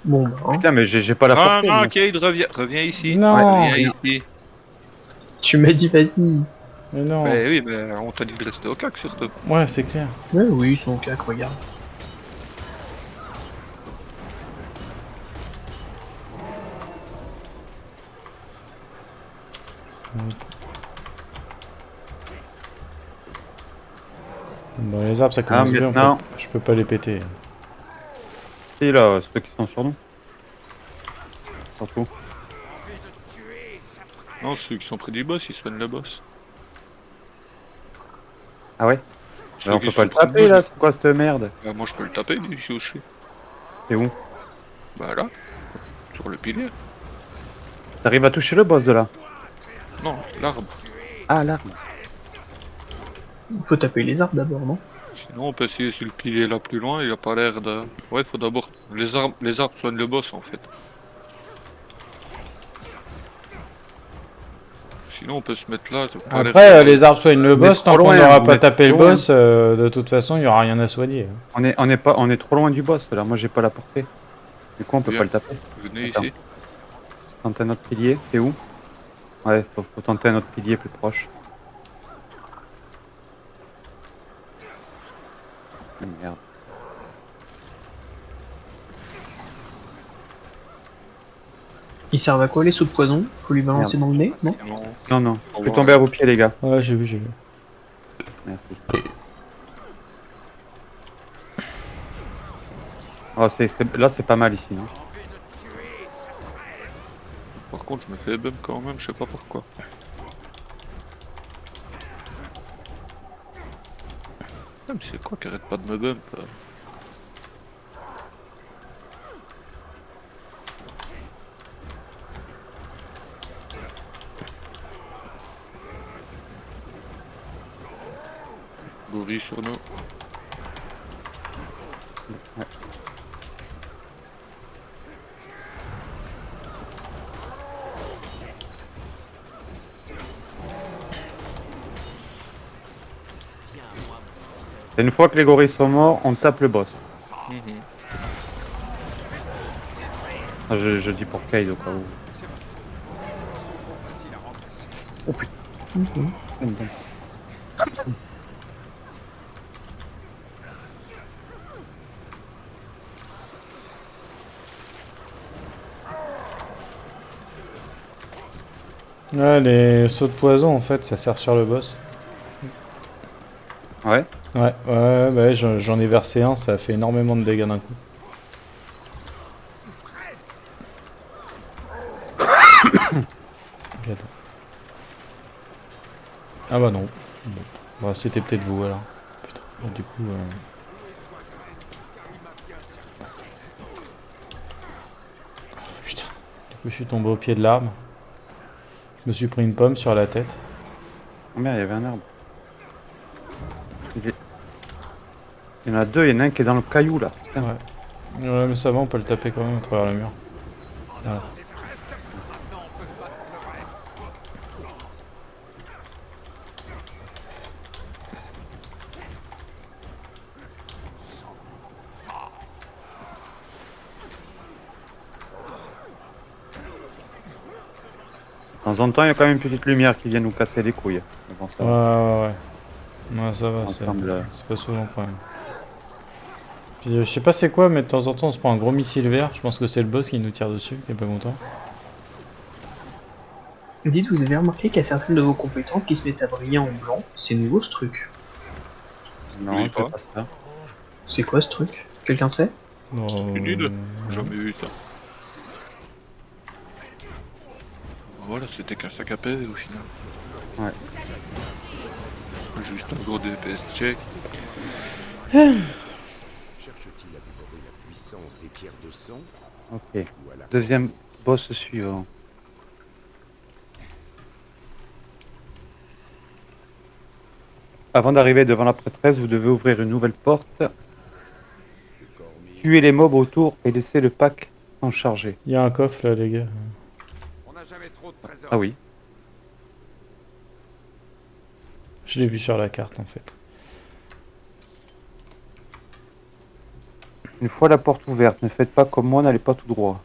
Bon, bah, hein. Putain, mais j'ai pas la Non, portée. non, moi. Cade, reviens ici. Non, Reviens ici. Tu m'as dit vas-y. mais non. Bah oui, mais on t'a dit de rester au cac, surtout. Ouais, c'est clair. Ouais, oui, ils sont au cac, regarde. Bon, les arbres, ça commence bien. maintenant. Je peux pas les péter. Et là, ceux qui sont sur nous. Surtout. Non, ceux qui sont près du boss, ils soignent le boss. Ah ouais? Ceux Alors on qui peut sont pas le près de taper nous, là, c'est quoi cette merde? bah, moi je peux le taper ici où je suis. C'est où? Bah là, sur le pilier. T'arrives à toucher le boss de là? Non, c'est l'arbre. Ah l'arme. Faut taper les arbres d'abord, non? Sinon on peut essayer sur le pilier là plus loin, il a pas l'air de... Ouais, faut d'abord... Les arbres soignent le boss en fait. Sinon on peut se mettre là, t'as pas l'air Après, de- les arbres soignent le On est boss, tant trop qu'on loin, n'aura on pas est tapé le trop loin. boss, de toute façon, il n'y aura rien à soigner. On est trop loin du boss là, moi j'ai pas la portée. Du coup on peut Viens. pas le taper. Venez Attends. ici. Tenter un autre pilier, c'est où? Ouais, faut tenter un autre pilier plus proche. Merde. Ils servent à quoi les sauts de poison? Faut lui balancer dans le nez, non? Non. Non, non, Au je suis revoir. tombé à vos pieds les gars. Ouais, j'ai vu, j'ai vu. Merci. Oh, là c'est pas mal ici, non? Par contre je me fais bum quand même, je sais pas pourquoi. Ah, mais c'est quoi qui arrête pas de me bump Bourri sur nous. Et une fois que les gorilles sont morts, on tape le boss. Mhm. Ah, je dis pour Kyle au cas où. Oh putain. Ouais, les sauts de poison, en fait, ça sert sur le boss. Ouais. Ouais, j'en ai versé un, ça a fait énormément de dégâts d'un coup. Ok, attends. Ah bah non. Bon. Bah, c'était peut-être vous alors. Putain. Bon, du coup. Putain. Du coup, je suis tombé au pied de l'arbre. Je me suis pris une pomme sur la tête. Oh merde, il y avait un arbre. Il y en a deux, il y en a un qui est dans le caillou là. Putain. Ouais. Ouais, mais ça va, on peut le taper quand même à travers le mur. Voilà. De temps en temps, il y a quand même une petite lumière qui vient nous casser les couilles. Mais bon, ça va. Ouais. Ouais, ça va, Ensemble, c'est pas souvent le problème. Puis, je sais pas c'est quoi, mais de temps en temps on se prend un gros missile vert. Je pense que c'est le boss qui nous tire dessus, qui est pas content. Dites, vous avez remarqué qu'il y a certaines de vos compétences qui se mettent à briller en blanc. C'est nouveau ce truc. Non, Oui, je fais pas. pas ça. C'est quoi ce truc? Quelqu'un sait? Non, Une idée. Jamais vu ça. Voilà, c'était qu'un sac à PV au final. Ouais. Juste un gros DPS check. Cherche-t-il à dévorer la puissance des pierres de sang Ok. ou à la Deuxième boss suivant. Avant d'arriver devant la prêtresse, vous devez ouvrir une nouvelle porte, tuer les mobs autour et laisser le pack en charger. il y a un coffre là, les gars. On n'a jamais trop de trésors. Ah oui. Je l'ai vu sur la carte en fait. Une fois la porte ouverte, ne faites pas comme moi, n'allez pas tout droit.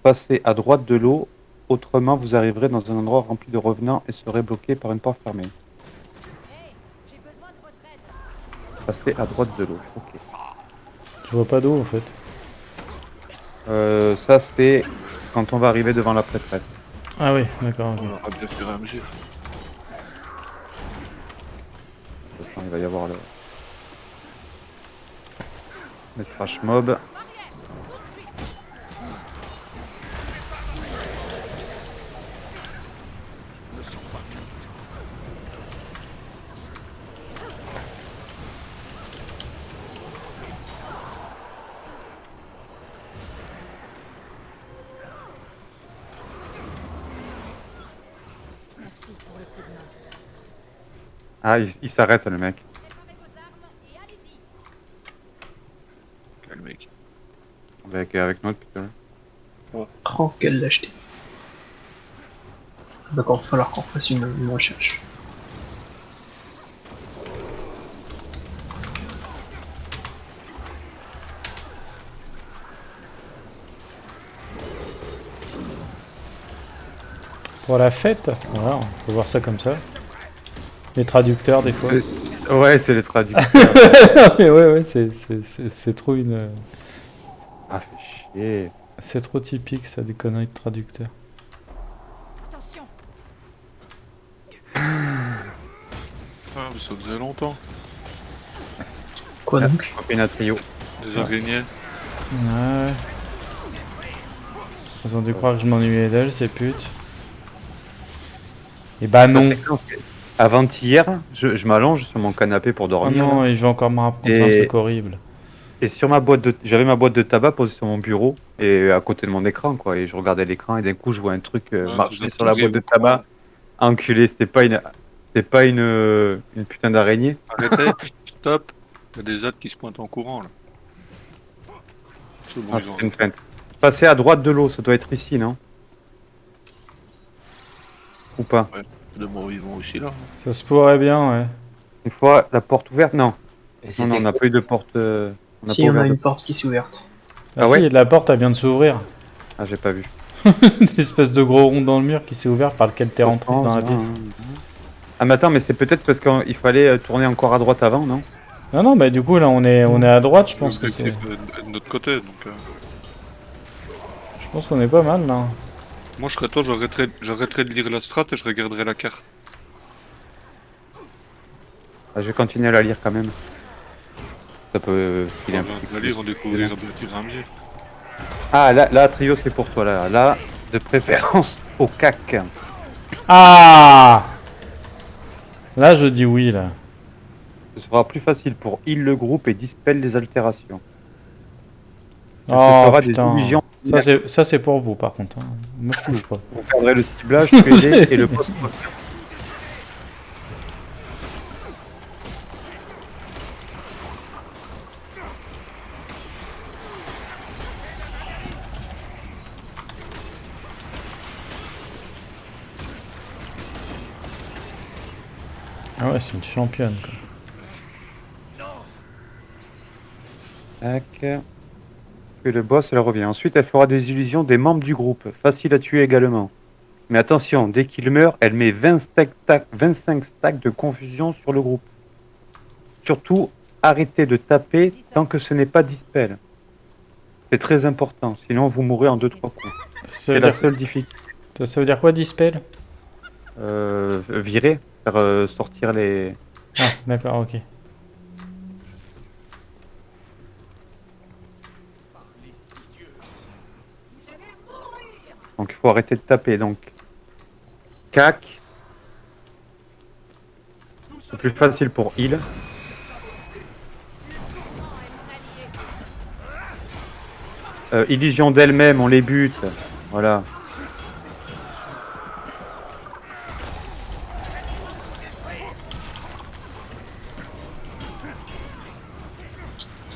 Passez à droite de l'eau, autrement vous arriverez dans un endroit rempli de revenants et serez bloqué par une porte fermée. Hey, j'ai besoin de votre aide. Passez à droite de l'eau. Ok. Je vois pas d'eau en fait. Ça c'est quand on va arriver devant la prêtresse. Ah oui, d'accord. ok. On aura bien fur et à mesure. De toute façon, il va y avoir le trash mob. Ah, il s'arrête le mec. Préparez vos armes et allez-y. Quel mec. Avec notre putain. Oh, quelle lâcheté. D'accord, il va falloir qu'on fasse une recherche. Pour la fête, voilà, on peut voir ça comme ça. Les traducteurs, des fois. Ouais, c'est les traducteurs. Mais ouais, c'est trop une. Ah, fait chier. C'est trop typique, ça, des conneries de traducteurs. Attention. Ah, mais ça faisait longtemps. Quoi donc? Copine à trio. Des araignées. Ouais. Ils ont dû croire que je m'ennuyais d'elle, ces putes. Et bah non. Avant-hier, je m'allonge sur mon canapé pour Oh dormir. non, là. il va encore me raconter un Et- truc horrible. Et sur ma boîte de, j'avais ma boîte de tabac posée sur mon bureau et à côté de mon écran, quoi. Et je regardais l'écran et d'un coup, je vois un truc Ouais, marcher vous sur la boîte de entendez, tabac. Enculé, c'était pas une putain d'araignée. Arrêtez, stop. Il y a des ZAD qui se pointent en courant là. C'est bon, Ah, ils ont- c'était une feinte. Passer à droite de l'eau, ça doit être ici, non? Ou pas? De morts vivants aussi là. Ça se pourrait bien, ouais. Une fois la porte ouverte? Non. Et Non, c'était non, on n'a pas eu de porte. On n'a Si, pas on a ouvert de- une porte qui s'est ouverte. Ah, Ah ouais si, la porte, elle vient de s'ouvrir. Ah, j'ai pas vu. L'espèce de gros rond dans le mur qui s'est ouvert par lequel t'es rentré dans la pièce. Ah, mais attends, mais c'est peut-être parce qu'il fallait tourner encore à droite avant, non? Non, non, bah du coup, là, on est à droite, je pense que c'est... L'objectif est de notre côté donc. Je pense qu'on est pas mal, là. Moi je serais toi, j'arrêterais de lire la strat et je regarderais la carte. Ah, je vais continuer à la lire quand même. Ça peut filer un peu. On va lire, on découvrira bien au fur et à mesure. Ah, là, trio, c'est pour toi, là. Là, de préférence au cac. Ah! Là, je dis oui, là. Ce sera plus facile pour heal le groupe et dispel les altérations. Ce Oh, sera putain. des illusions. Ça, c'est pour vous, par contre. Hein. Moi, je touche pas. Vous perdrez le ciblage, PD et le post. Ah ouais, c'est une championne, quoi. Tac. Puis le boss, elle revient. Ensuite, elle fera des illusions des membres du groupe. Facile à tuer également. Mais attention, dès qu'il meurt, elle met 25 stacks de confusion sur le groupe. Surtout, arrêtez de taper tant que ce n'est pas dispel. C'est très important, sinon vous mourrez en 2-3 coups. Ça C'est veut, la dire... seule difficulté. ça veut dire quoi, dispel? Virer, faire sortir les... Ah, d'accord, ok. Donc il faut arrêter de taper. Donc, cac. C'est plus facile pour heal. Illusion d'elle-même, on les bute. Voilà.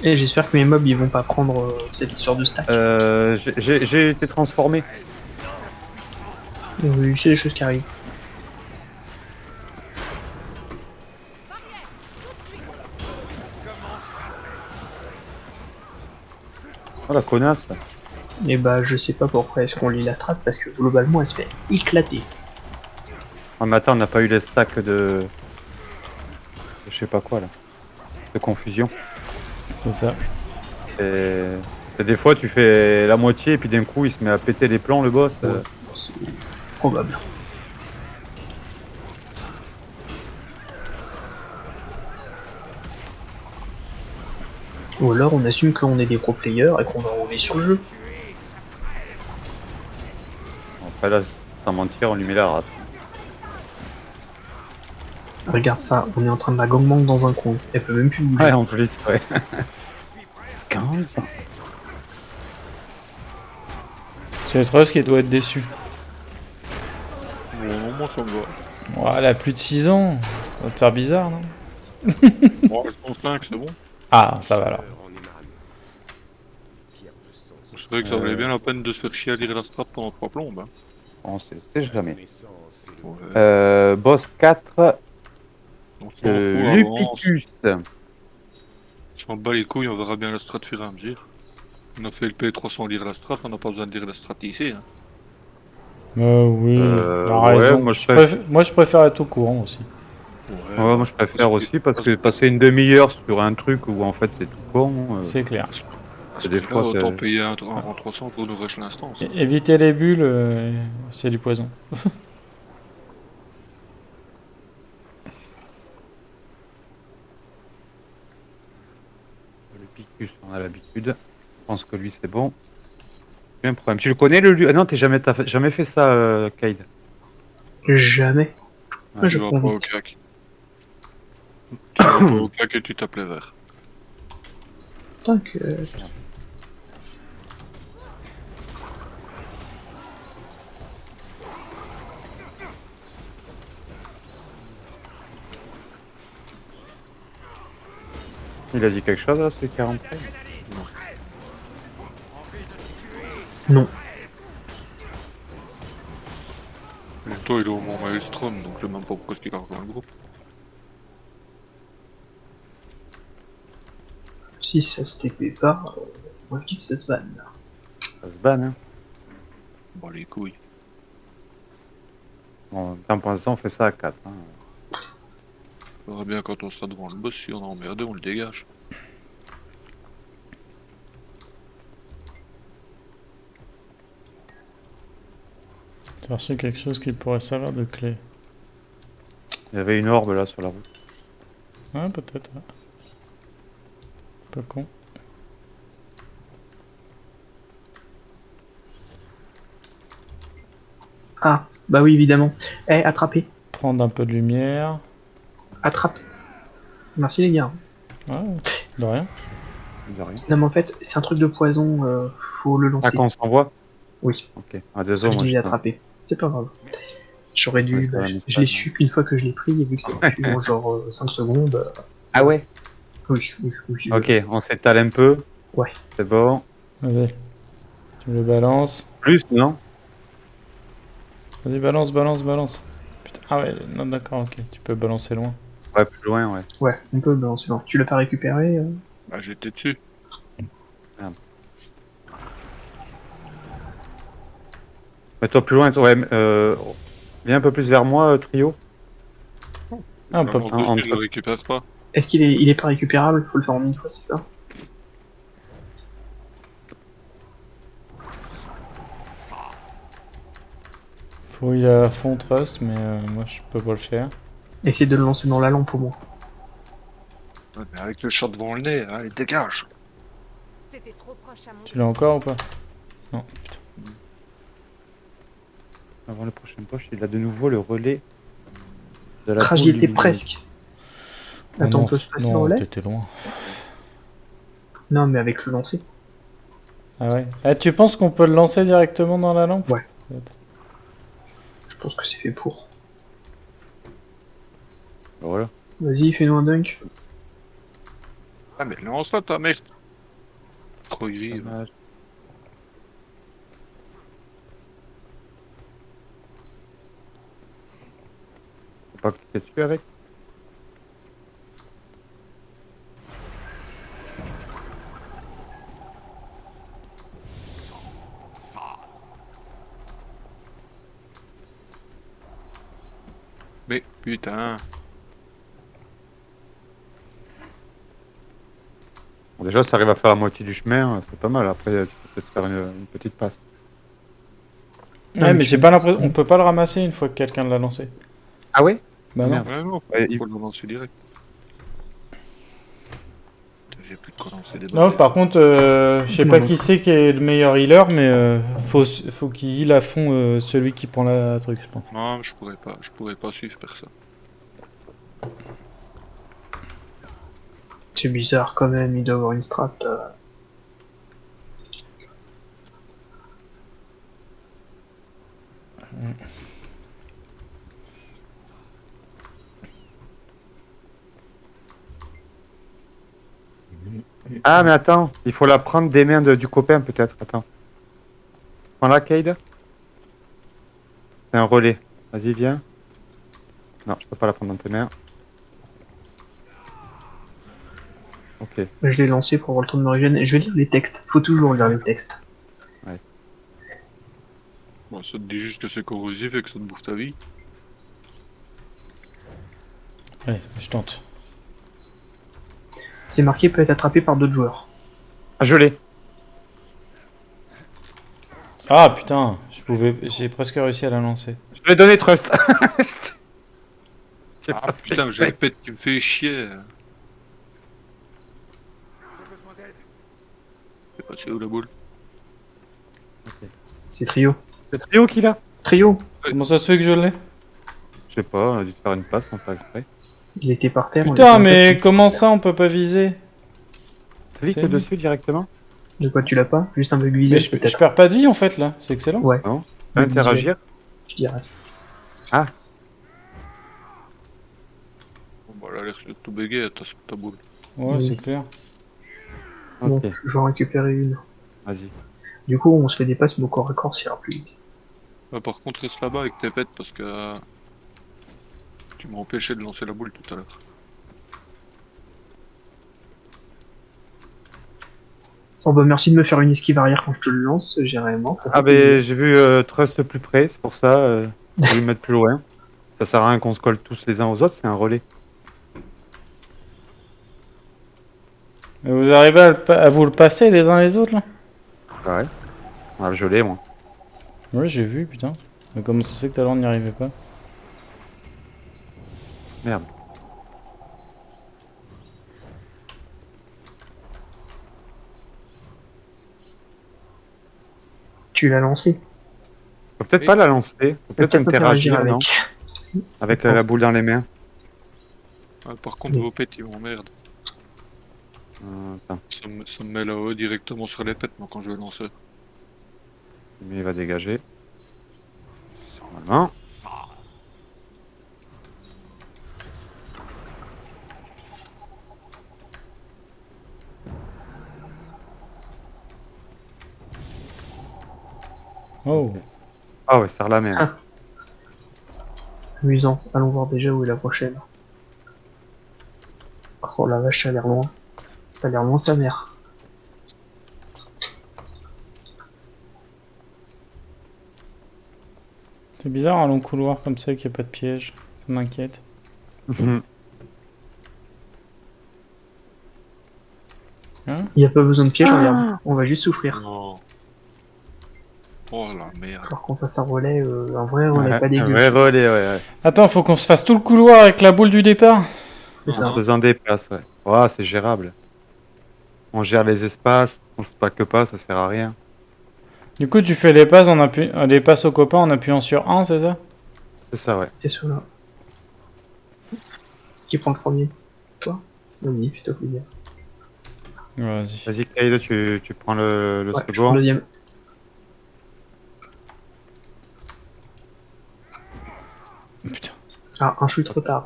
Et j'espère que mes mobs ils vont pas prendre cette histoire de stack. J'ai été transformé. Oui, c'est des choses qui arrivent. Oh la connasse. Et bah je sais pas pourquoi est-ce qu'on lit la strat parce que globalement elle se fait éclater. Oh, mais attends, on n'a pas eu les stacks de... Je sais pas quoi là. De confusion. C'est ça. Et des fois tu fais la moitié et puis d'un coup il se met à péter les plombs le boss. C'est probable. Ou alors on assume qu'on est des pro players et qu'on va rouler sur le jeu. Après là, sans mentir, on lui met la race. Regarde ça, on est en train de la gangbang dans un coin. Elle peut même plus bouger. Ouais, en plus, ouais. 15. C'est Trust qui doit être déçu. Bon, moi ça me va. Oh, elle a plus de 6 ans. va te faire bizarre, non? Bon, reste en 5, c'est bon. Ah, ça va alors. En émane. Pierre de sang. C'est vrai que ça valait bien la peine de se faire chier à lire la strat pendant 3 plombes. Hein. On sait jamais. Connaissance et le Ouais. Boss 4, On s'en fout, avance. Lupicus. Si on bat les couilles, on verra bien la strat fur et à mesure. On a fait le P3 sans lire la strat, on n'a pas besoin de lire la strat ici. Hein. Oui, t'as ouais, raison. moi, Moi, je préfère être au courant aussi. Ouais, Ouais, moi je préfère aussi parce que passer une demi-heure sur un truc où en fait c'est tout con. C'est clair. Parce des que fois, là, c'est- autant payer un rang 300 pour nous rush l'instance. Éviter les bulles, c'est du poison. Lupicus, on a l'habitude. Je pense que lui c'est bon. J'ai un problème. Tu le connais le Ah non, t'as jamais fait ça, Kaid. Jamais. Ouais, Je Tu vas prends pas au vite. cac. Tu vas pas au cac et tu t'appelais vert. T'inquiète. Il a dit quelque chose là, c'est 43. Non. En même temps, il est au Mont Maelstrom, donc je sais même pas pourquoi il garde dans le groupe. Si ça se TP pas, moi je dis que ça se banne. Ça se banne, hein. Bah les couilles. Bon, pour l'instant on fait ça à 4. Hein. On verra bien quand on sera devant le boss, si on a emmerdé, on le dégage. J'ai reçu quelque chose qui pourrait servir de clé. Il y avait une orbe là sur la route. Ouais, peut-être. Ouais. Pas con. Ah, bah oui, évidemment. Eh, attrapez. Prendre un peu de lumière. Attrape. Merci les gars. Ouais, de rien. De rien. Non mais en fait, c'est un truc de poison, faut le Ah, lancer. quand on s'envoie. Oui, Ok. Ah, ça désolé, je moi disais je attraper. C'est pas grave. J'aurais dû, Ouais, bah, ça va, je mais c'est je pas l'ai grave. su qu'une fois que je l'ai pris, et vu que ça tue en genre 5 secondes, Ah ouais. oui, oui, oui. Ok, on s'étale un peu. Ouais. C'est bon. Vas-y. Tu me le balances. Plus, non? Vas-y, balance, balance, balance. Putain. Ah ouais, non, d'accord, ok. Tu peux balancer loin. Ouais, plus loin, ouais. Ouais, on peut balancer. Non. Tu l'as pas récupéré Bah j'étais dessus. Mets-toi plus loin, toi, ouais. Viens un peu plus vers moi, trio. Ah, on peut... Vraiment, en- je le récupère pas. Est-ce qu'il est pas récupérable? Faut le faire en une fois, c'est ça? Faut il a à fond trust, mais moi je peux pas le faire. Essaye de le lancer dans la lampe au moins. Ouais, mais avec le chat devant le nez, allez, dégage. C'était trop proche à mon. Tu l'as encore ou pas? Non, putain. Avant le prochain poche, il a de nouveau le relais de la Ah, j'y boule étais lumineuse. presque. Oh Attends, non, on peut se passer le non, relais? t'étais loin. Non, mais avec le lancer. Ah ouais. Ah, tu penses qu'on peut le lancer directement dans la lampe? Ouais. Peut-être. Je pense que c'est fait pour. Voilà. Vas-y, fais-nous un dunk. Ah mais lance-la ta merde. Trop gris. Dommage. Faut pas cliquer dessus avec. Mais putain. Bon, déjà, ça arrive à faire la moitié du chemin, c'est pas mal. Après, tu peux peut-être faire une petite passe. Ouais, mais j'ai pas l'impression. On peut pas le ramasser une fois que quelqu'un l'a lancé. Ah ouais? Bah non. Merde. Ouais, non, Ouais, faut le lancer direct. Putain, j'ai plus de quoi lancer des Non, batailles. par contre, je sais pas qui c'est qui est le meilleur healer, mais faut qu'il heal à fond celui qui prend la truc, je pense. Non, je pourrais pas suivre personne. C'est bizarre quand même, il doit avoir une strat. Ah, mais attends, il faut la prendre des mains du copain, peut-être. Attends. Prends-la, Cade. C'est un relais. Vas-y, viens. Non, je peux pas la prendre dans tes mains. Ok. Je l'ai lancé pour avoir le temps de me régénérer. Je vais lire les textes. Faut toujours lire les textes. Bon, ça te dit juste que c'est corrosif et que ça te bouffe ta vie. Allez, je tente. C'est marqué peut être attrapé par d'autres joueurs. Ah, je l'ai. Ah putain, j'ai presque réussi à la lancer. Je l'ai donné Trust. J'ai Ah pas fait putain, j'ai le exprès. pet qui me fait chier. C'est passé où la boule? C'est Trio. C'est Trio qui l'a. Trio. Comment ça se fait que je l'ai? Je sais pas, on a dû te faire une passe sans faire exprès. Il était par terre. on Putain, lui a fait mais un passe. comment ça on peut pas viser? Clique C'est dessus directement. De quoi tu l'as pas? Juste un bug Mais visuel je peut-être. perds pas de vie en fait là, c'est excellent. Ouais. Non. Bug Interagir. visuel, je dirais. Bon, bah, elle a l'air de tout béguer, t'as sur ta boule. Ouais, Oui. c'est clair. Bon, Ok, je vais en récupérer une. vas-y. Du coup, on se fait des passes, mais au corps à corps, ça ira plus vite. Par contre, reste là-bas avec tes pets parce que tu m'as empêché de lancer la boule tout à l'heure. Oh bah merci de me faire une esquive arrière quand je te le lance, généralement. Ça fait Ah, plaisir. ben j'ai vu Trust plus près, c'est pour ça. Je vais le mettre plus loin. Ça sert à rien qu'on se colle tous les uns aux autres, c'est un relais. Mais vous arrivez à vous le passer les uns les autres là? Ah ouais. Ah, je l'ai, moi. Ouais, j'ai vu, putain. Mais comment ça se fait que tout à l'heure on n'y arrivait pas? Merde. Tu l'as lancé. Faut peut-être Oui. pas la lancer. Faut peut-être Peut-être interagir interagir, non? Avec la boule dans les mains. Par contre, Oui. vos pets ils m'emmerdent. Attends, Ça me met là-haut directement sur les pets, moi, quand je vais lancer. lui il va dégager. Normalement. Oh. Ah ouais, serre la main. Ah. Amusant. Allons voir déjà où est la prochaine. Oh la vache, ça a l'air loin. Ça a l'air loin sa mère. C'est bizarre un long couloir comme ça qu'il n'y a pas de piège. Ça m'inquiète. Hein? Il n'y a pas besoin de piège, regarde. On va juste souffrir. Non. Oh la merde. Faut qu'on fasse un relais, un vrai relais, pas dégueu. Ouais, relais, ouais. Attends, faut qu'on se fasse tout le couloir avec la boule du départ. C'est En ça. se faisant des passes, ouais. Ouais, c'est gérable. On gère les espaces, on se pack pas, ça sert à rien. Du coup, tu fais les passes, les passes aux copains en appuyant sur 1, c'est ça? C'est ça, ouais. C'est ceux-là. Qui prend le premier? Toi? Vas-y, fais-toi plaisir. Vas-y. Vas-y, Kaïd, tu prends le Ouais, je prends le second. deuxième. Putain. Ah, un chou trop tard.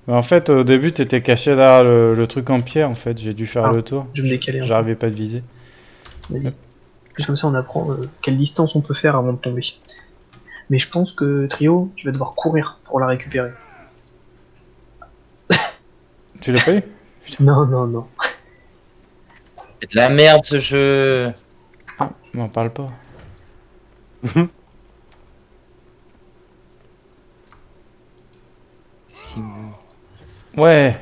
Bah, en fait, au début, t'étais caché derrière le truc en pierre, en fait. J'ai dû faire Ah, le tour. je vais me décaler un peu. J'arrivais pas de viser. Vas-y. Plus comme ça, on apprend quelle distance on peut faire avant de tomber. Mais je pense que Trio, tu vas devoir courir pour la récupérer. Tu l'as pas eu? Non, non, non. C'est de la merde ce jeu. M'en parle pas. Ouais.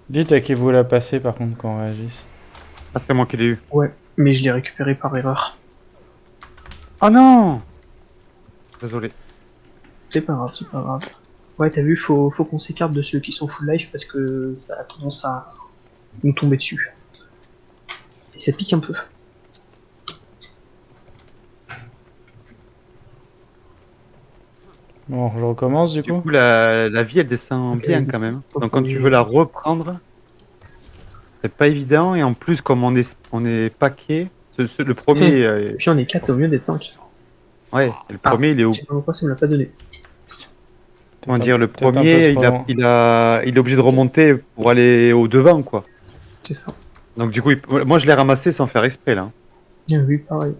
Dites à qui vous la passez par contre quand on réagisse. Ah, c'est moi qui l'ai eu. Ouais, mais je l'ai récupéré par erreur. Oh non! Désolé. C'est pas grave, c'est pas grave. Ouais, t'as vu, faut qu'on s'écarte de ceux qui sont full life parce que ça a tendance à nous tomber dessus. Et ça pique un peu. Bon, je recommence du Du coup. coup, la vie, elle descend Ok, bien vas-y. quand même. Faut Donc qu'on quand tu y- veux la reprendre, C'est pas évident, et en plus, comme on est paquet, le premier, Et puis on est 4 au mieux d'être 5. ouais, le premier, il est au. Je sais pas pourquoi ça me l'a pas donné. Comment Peut-être dire, le peut-être un peu premier, trop loin. il est obligé de remonter pour aller au devant, quoi. C'est ça. Donc du coup, moi je l'ai ramassé sans faire exprès là. Bien vu, pareil.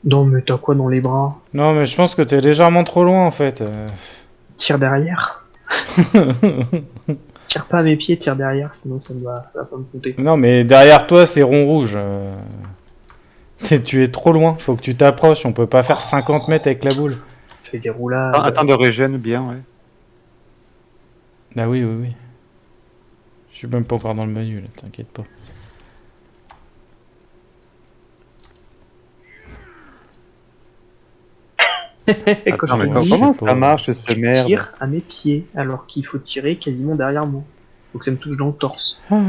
Non, mais t'as quoi dans les bras? Non, mais je pense que t'es légèrement trop loin en fait. Tire derrière. Tire pas à mes pieds, tire derrière, sinon ça va pas me compter. Non, mais derrière toi, c'est rond rouge. Tu es trop loin, faut que tu t'approches. On peut pas faire 50 mètres avec la boule. Fais des roulades. Attends de régène bien, ouais. Ah oui, oui, oui. Je suis même pas encore dans le menu là, t'inquiète pas. Quand Attends, je mais te dis, comment je sais ça pas. marche cette je merde? tire à mes pieds, alors qu'il faut tirer quasiment derrière moi. Faut que ça me touche dans le torse. Ah.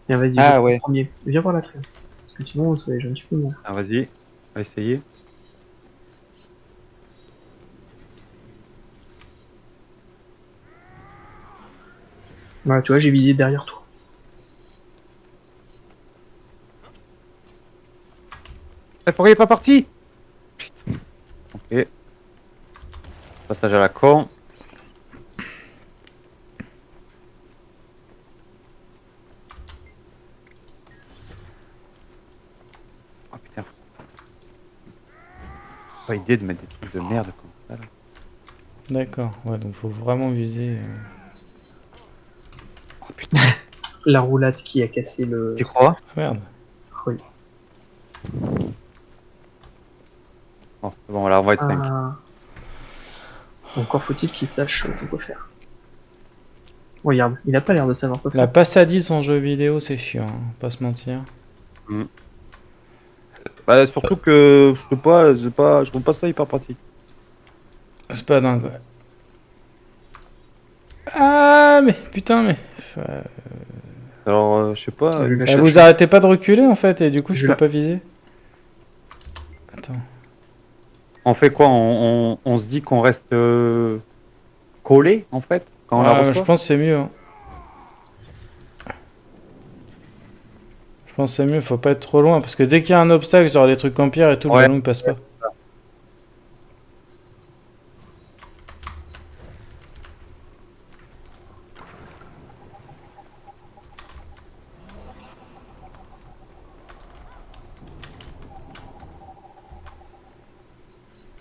Viens, vas-y, Ah, je ouais. premier. Viens voir la traîne. Parce que sinon, j'ai un petit peu moins. Ah, vas-y, on va essayer. Voilà, tu vois, j'ai visé derrière toi. Le premier est pas parti. Putain. Ok. Passage à la con. Oh putain. Pas idée de mettre des trucs de merde comme ça là. D'accord, ouais, donc faut vraiment viser. Oh putain. La roulade qui a cassé le. Tu crois? Merde. Oui. Bon, là on va être 5. Ah. Encore faut-il qu'il sache quoi faire. Regarde, il a pas l'air de savoir quoi La faire. passadise en jeu vidéo, c'est chiant, hein, pas se mentir. Bah, surtout que je sais pas, je trouve pas ça hyper pratique. C'est pas dingue, ouais. Ah, mais putain, mais. Alors, je sais pas. Je vais la Eh, chercher. vous arrêtez pas de reculer en fait, et du coup, je Je peux la- pas viser. Attends. On fait quoi? On se dit qu'on reste collé en fait quand on la Ouais, reçoit? je pense que c'est mieux. Hein. Je pense que c'est mieux, faut pas être trop loin, parce que dès qu'il y a un obstacle, genre les trucs en pierre et tout, le Ouais. ballon il passe pas.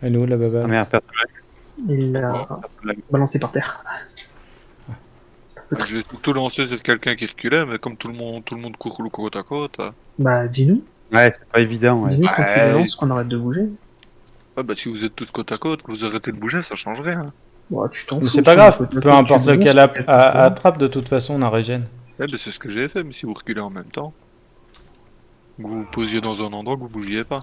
Elle est où la Ah baballe? merde, personne Il l'a l'a- balancé par terre. Un peu J'ai triste. surtout lancé sur quelqu'un qui reculait, mais comme tout le monde court côte à côte. Bah, dis-nous. Ouais, c'est pas évident. Ouais. Dis-nous quand tu Ouais. balances qu'on arrête de bouger. Ouais, bah si vous êtes tous côte à côte, que vous arrêtez de bouger, ça change rien. Bon, tu t'en Mais fous. c'est pas sur grave, le côté peu tu importe balances, lequel tu fais le tour. attrape, de toute façon on a régène. Ouais, bah c'est ce que j'ai fait, mais si vous reculez en même temps, que vous vous posiez dans un endroit que vous bougiez pas.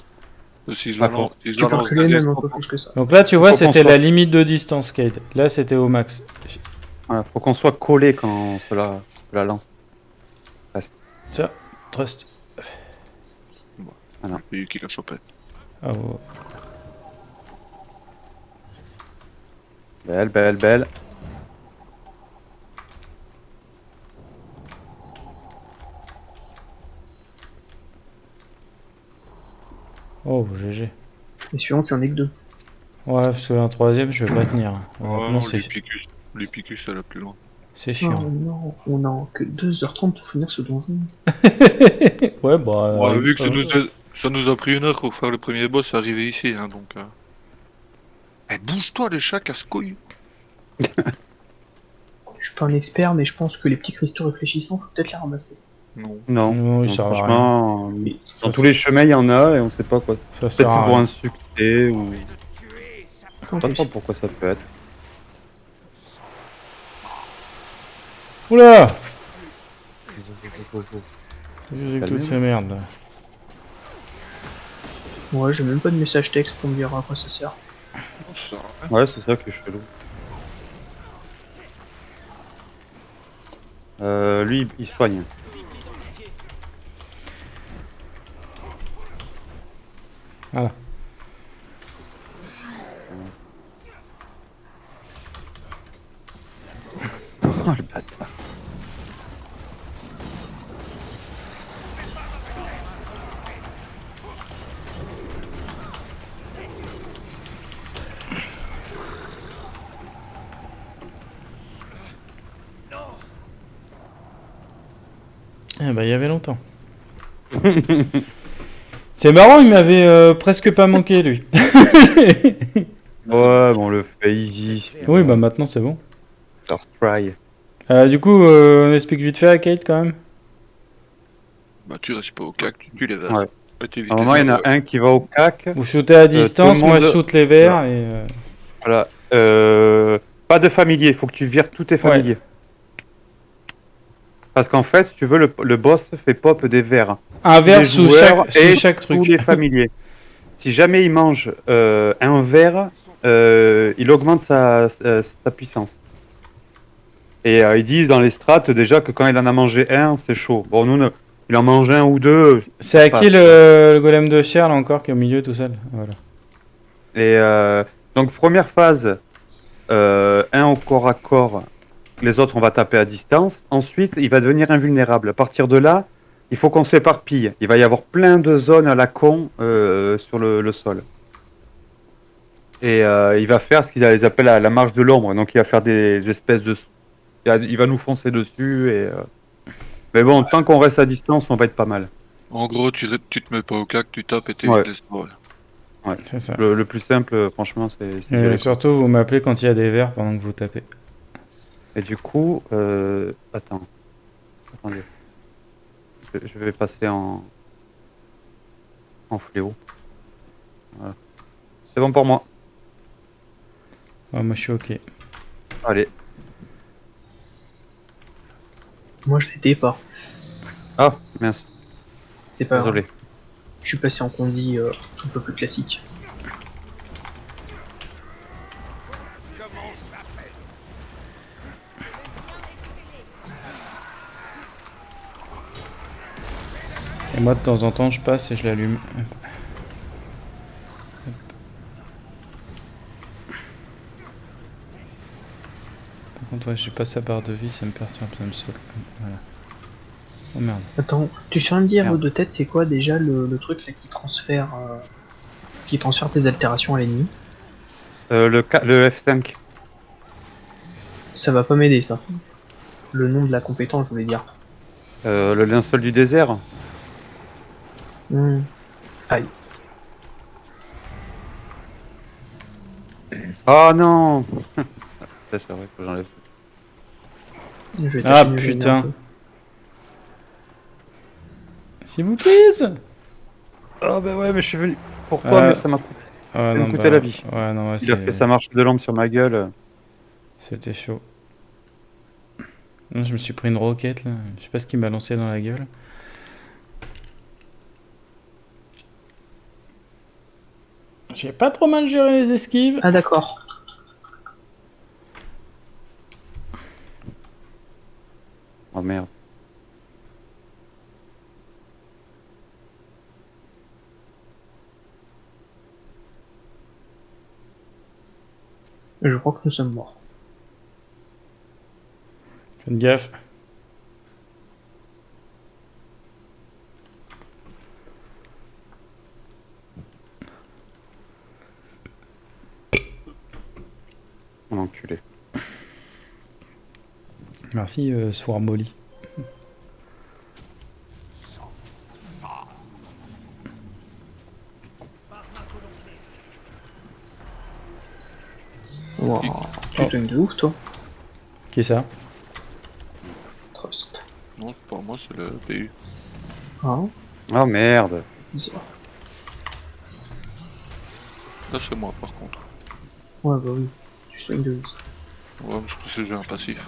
Si je la Ah, lance, si je Tu la peux lance reculer derrière, même un peu plus que ça. Donc là tu vois Faut qu'on c'était soit- la limite de distance Cade. Là c'était au max. Voilà, faut qu'on soit collé quand on se la lance. Tiens, trust. c'est lui qui l'a chopé. Ah, ouais. Belle, belle, belle. Oh GG. Et suivant qu'il y en ait que 2. Ouais parce qu'un troisième je vais pas tenir. Oh Honnêtement, non, c'est l'Epicus, elle a plus loin. c'est chiant. Oh non, on a que 2h30 pour finir ce donjon. Ouais bah. Ouais, vu que ça nous a pris 1 heure pour faire le premier boss arriver ici, hein, donc... Eh, bouge-toi les chats, casse-couilles. Je suis pas un expert, mais je pense que les petits cristaux réfléchissants, faut peut-être les ramasser. Non. Non. Non, il Non, sert à rien. franchement, Ça, dans tous les chemins il y en a et on sait pas quoi. Ça Peut-être sert c'est à pour rien. un succès ou. Attends, Je sais pas trop pourquoi ça peut être. Oula! Qu'est-ce que c'est que toutes ces merdes là? Ouais, j'ai même pas de message texte pour me dire à quoi ça sert. Ça, hein. Ouais, c'est ça qui est chelou. Lui, il soigne. Voilà. Oh le bâtard. Eh bah, il y avait longtemps. C'est marrant, il m'avait presque pas manqué, lui. Ouais, bon, on le fait easy. Oui, bah maintenant c'est bon. First try. Du coup, on explique vite fait à Kate quand même. Bah, tu restes pas au cac, tu tues les verres. Ouais. Et t'évites Normalement, il y en a un qui va au cac. Vous shootez à distance, tout le moi je monde- shoot les verts et. Voilà. Pas de familier, il faut que tu vires tous tes familiers. Parce qu'en fait, si tu veux, le boss fait pop des verres. Un Les verre sous joueurs chaque, et sous chaque truc. tous les familiers. Si jamais il mange un verre, il augmente sa puissance. Et ils disent dans les strates déjà que quand il en a mangé un, c'est chaud. Bon, nous, il en mange un ou deux. C'est à Pas, qui le golem de chair là encore qui est au milieu tout seul? Voilà. Et donc, première phase, un au corps à corps, les autres on va taper à distance. Ensuite, il va devenir invulnérable. À partir de là, il faut qu'on s'éparpille. Il va y avoir plein de zones à la con sur le sol. Et il va faire ce qu'ils appellent la marche de l'ombre. Donc, il va faire des espèces de. Il va nous foncer dessus. Mais bon, tant qu'on reste à distance, on va être pas mal. En gros, tu te mets pas au cac, tu tapes et t'évites Ouais. les spoils. C'est ça. Le plus simple, franchement, c'est Et d'y aller. surtout, vous m'appelez quand il y a des verres pendant que vous tapez. Et du coup, attendez. Je vais passer en fléau. Voilà. C'est bon pour moi. Ouais, moi je suis ok. Allez. Moi je l'étais pas. Ah, mince. C'est pas Désolé. grave. Je suis passé en condi un peu plus classique. Et moi de temps en temps je passe et je l'allume. Hop. Par contre ouais, j'ai pas sa barre de vie, ça me perturbe, ça me saoule. Voilà. Oh merde. Attends, tu saurais me dire Merde. de tête c'est quoi déjà le truc là qui transfère tes altérations à l'ennemi? Le F5. Ça va pas m'aider ça. Le nom de la compétence, je voulais dire. Le linceul du désert. Aïe. Oh non. C'est vrai, faut que j'enlève ça. Je vais Ah, tâcher de me gêner putain. un peu. S'il vous plaît. Oh bah ouais, mais je suis venu. Pourquoi Euh, mais ça m'a Ouais, me non, coûtait bah, la vie. Ouais, non, ouais, Il a fait sa marche de lampe sur ma gueule. C'était chaud. Non, je me suis pris une roquette là. Je sais pas ce qui m'a lancé dans la gueule. J'ai pas trop mal géré les esquives. Ah d'accord. Oh merde. Je crois que nous sommes morts. Faites gaffe. Mon enculé. Merci, Swarmoli. Wow. Tu soignes de ouf toi. Qui est ça? Trust. Non, c'est pas moi, c'est le PU. Ah, Oh merde. bizarre. Là, c'est moi, par contre. Ouais bah oui. Tu soignes de ouf. Ouais, parce que c'est déjà un passif.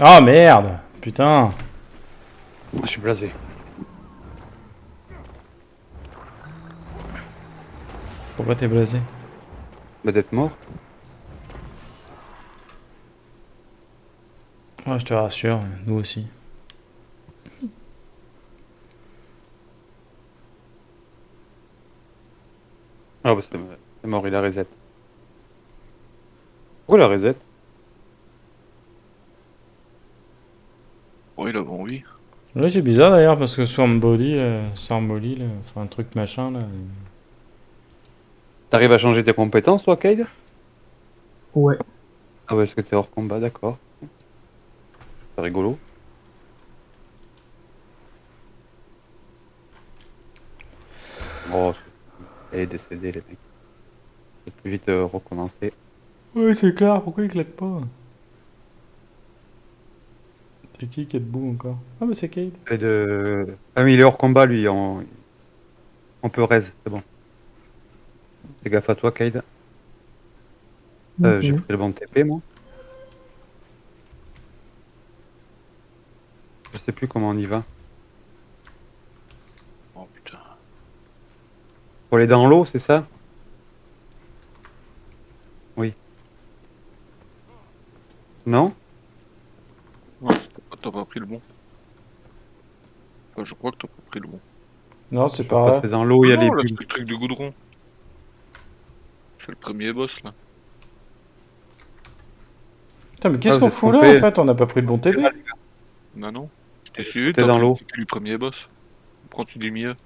Oh merde! Putain! Je suis blasé. Pourquoi t'es blasé? Bah d'être mort. Oh, je te rassure, nous aussi. Ah bah c'est mort, il a reset. Pourquoi il a reset? Ouais, il avait envie. Là, c'est bizarre d'ailleurs parce que Swarmoli, là, enfin un truc machin là. T'arrives à changer tes compétences toi, Cade? Ouais. Ah ouais, est-ce que t'es hors combat, d'accord. C'est rigolo. Oh, elle est décédée, les mecs. Faut plus vite recommencer. Ouais, c'est clair, pourquoi il éclate pas? C'est qui est debout encore? Ah, bah c'est Cade. Ah, mais il est hors combat, lui. On peut raise, c'est bon. Fais gaffe à toi, Kaid. J'ai Mhm. pris le bon TP, moi. Je sais plus comment on y va. Oh putain. Faut aller dans l'eau, c'est ça? Oui. Non? Non, t'as pas pris le bon. Enfin, je crois que t'as pas pris le bon. Non, c'est Faut pas vrai. passer dans l'eau, il y a les Non, là, bulles. c'est le truc du goudron. C'est le premier boss, là. Putain, mais Ah, qu'est-ce vous qu'on êtes fout là trompé. en fait? On n'a pas pris le bon TP? Non, non. Je t'ai suivi, T'es t'as dans pris l'eau. le TP du premier boss. Prends-tu du milieu?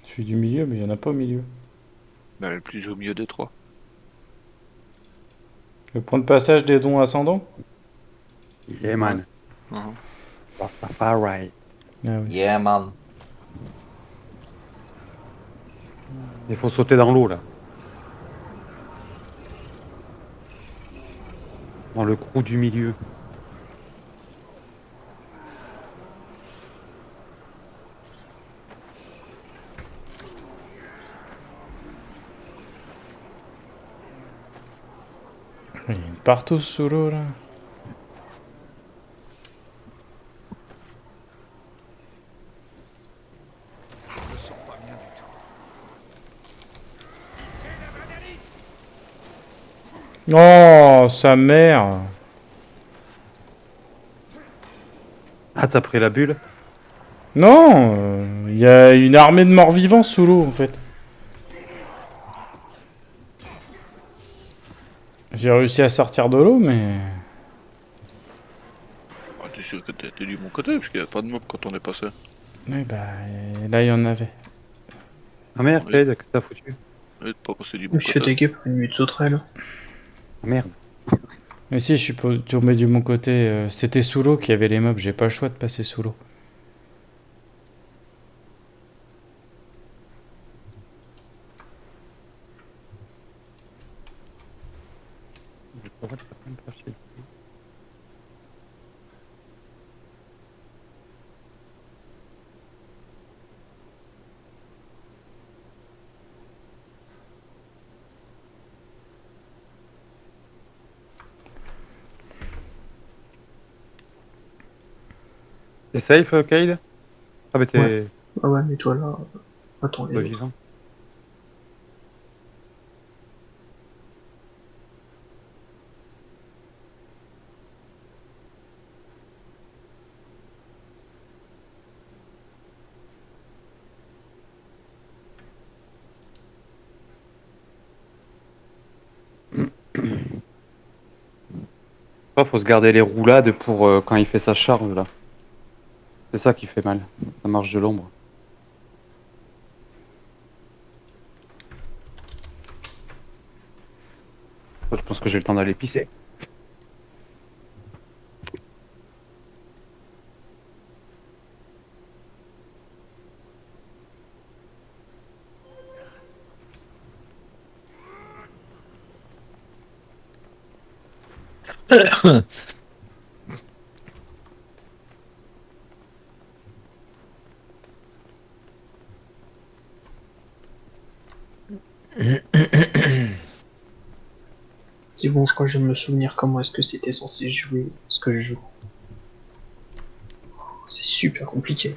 Je suis du milieu, mais il y en a pas au milieu. Bah, le plus au milieu des trois. Le point de passage des dons ascendants? Yeah, man. Mhm. Rastafari. Ah oui. Yeah, man. Il faut sauter dans l'eau, là. Dans le trou du milieu. Ils partent tous sous l'eau là. Oh, sa mère! Ah, t'as pris la bulle? Non, il y a une armée de morts vivants sous l'eau en fait. J'ai réussi à sortir de l'eau, mais. Ah, t'es sûr que t'es du bon côté, parce qu'il y a pas de mob quand on est passé. Oui, bah, là il y en avait. Ah merde, Oui. Kaid, qu'est-ce que t'as foutu? Ouais, t'es pas passé du bon Je suis côté. attaqué par une nuit de sauterelles. Ah merde. Mais si, je suis tombé du bon côté. C'était sous l'eau qu'il y avait les mobs, j'ai pas le choix de passer sous l'eau. Je pourrais te faire un peu chier. T'es safe, Kaid? Ah, bah t'es Ah ouais, mais toi là, attends les autres. vivant. Ah, faut se garder les roulades pour quand il fait sa charge, là. C'est ça qui fait mal. Ça marche de l'ombre. Je pense que j'ai le temps d'aller pisser. C'est bon, je crois que je vais me souvenir comment est-ce que c'était censé jouer ce que je joue. C'est super compliqué.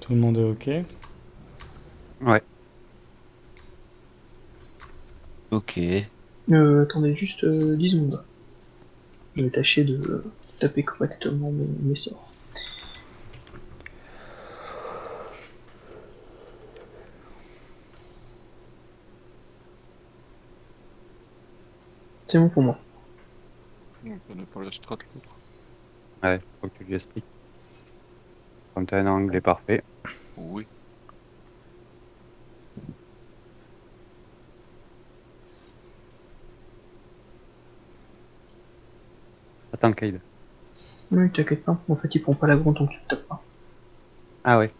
Tout le monde est ok. Ouais. Ok. Attendez juste 10 secondes. Je vais tâcher de taper correctement mes sorts. C'est bon pour moi. On connaît pas la strat, l'autre. Ouais, faut que tu lui expliques. Comme t'as un anglais parfait. Oui. Attends, Kyle. Oui, t'inquiète pas. En fait, ils prend pas la grande tant que tu le tapes pas. Ah ouais.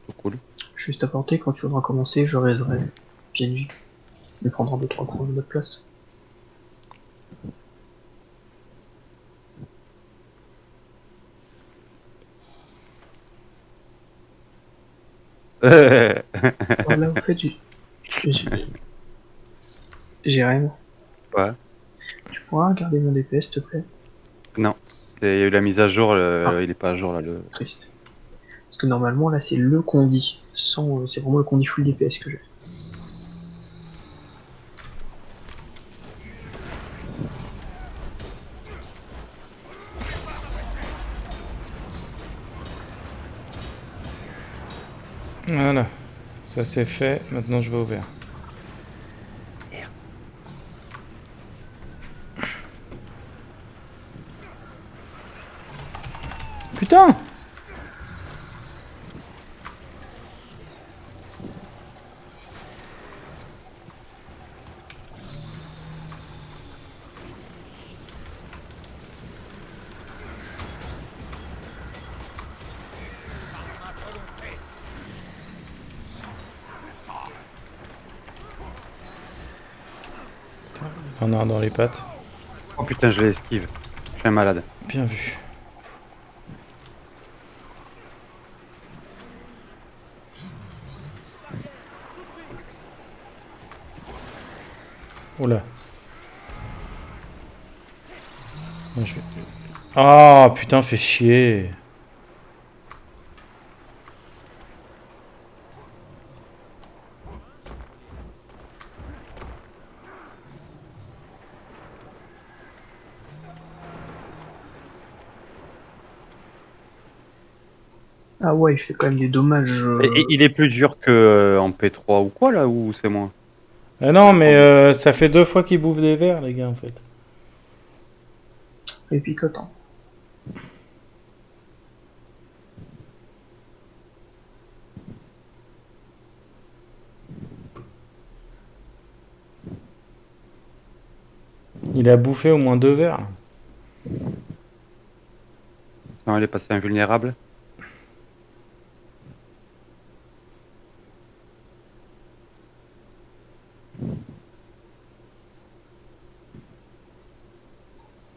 Trop cool. Juste à porter, quand tu voudras commencer, je raiserai PNJ. Il prendra 2-3 coups de notre place. Alors là, au fait, j'ai rien. Ouais. Tu pourras regarder mon DPS, s'il te plaît? Non. Il y a eu la mise à jour, Ah. il est pas à jour là. Triste. Parce que normalement, là, c'est le condi. C'est vraiment le condi full DPS que j'ai. Voilà. Ça c'est fait. Maintenant je vais au vert. Putain! Il y en a un dans les pattes. Oh putain, je l'esquive. Je suis un malade. Bien vu. Oula. Moi, je vais... Ah putain, fait chier. Ah ouais, il fait quand même des dommages. Et il est plus dur que en P3 ou quoi là, ou c'est moins? Ah non, mais ça fait 2 fois qu'ils bouffent des verres, les gars, en fait. Et picotant. Il a bouffé au moins 2 verres. Non, il est passé invulnérable.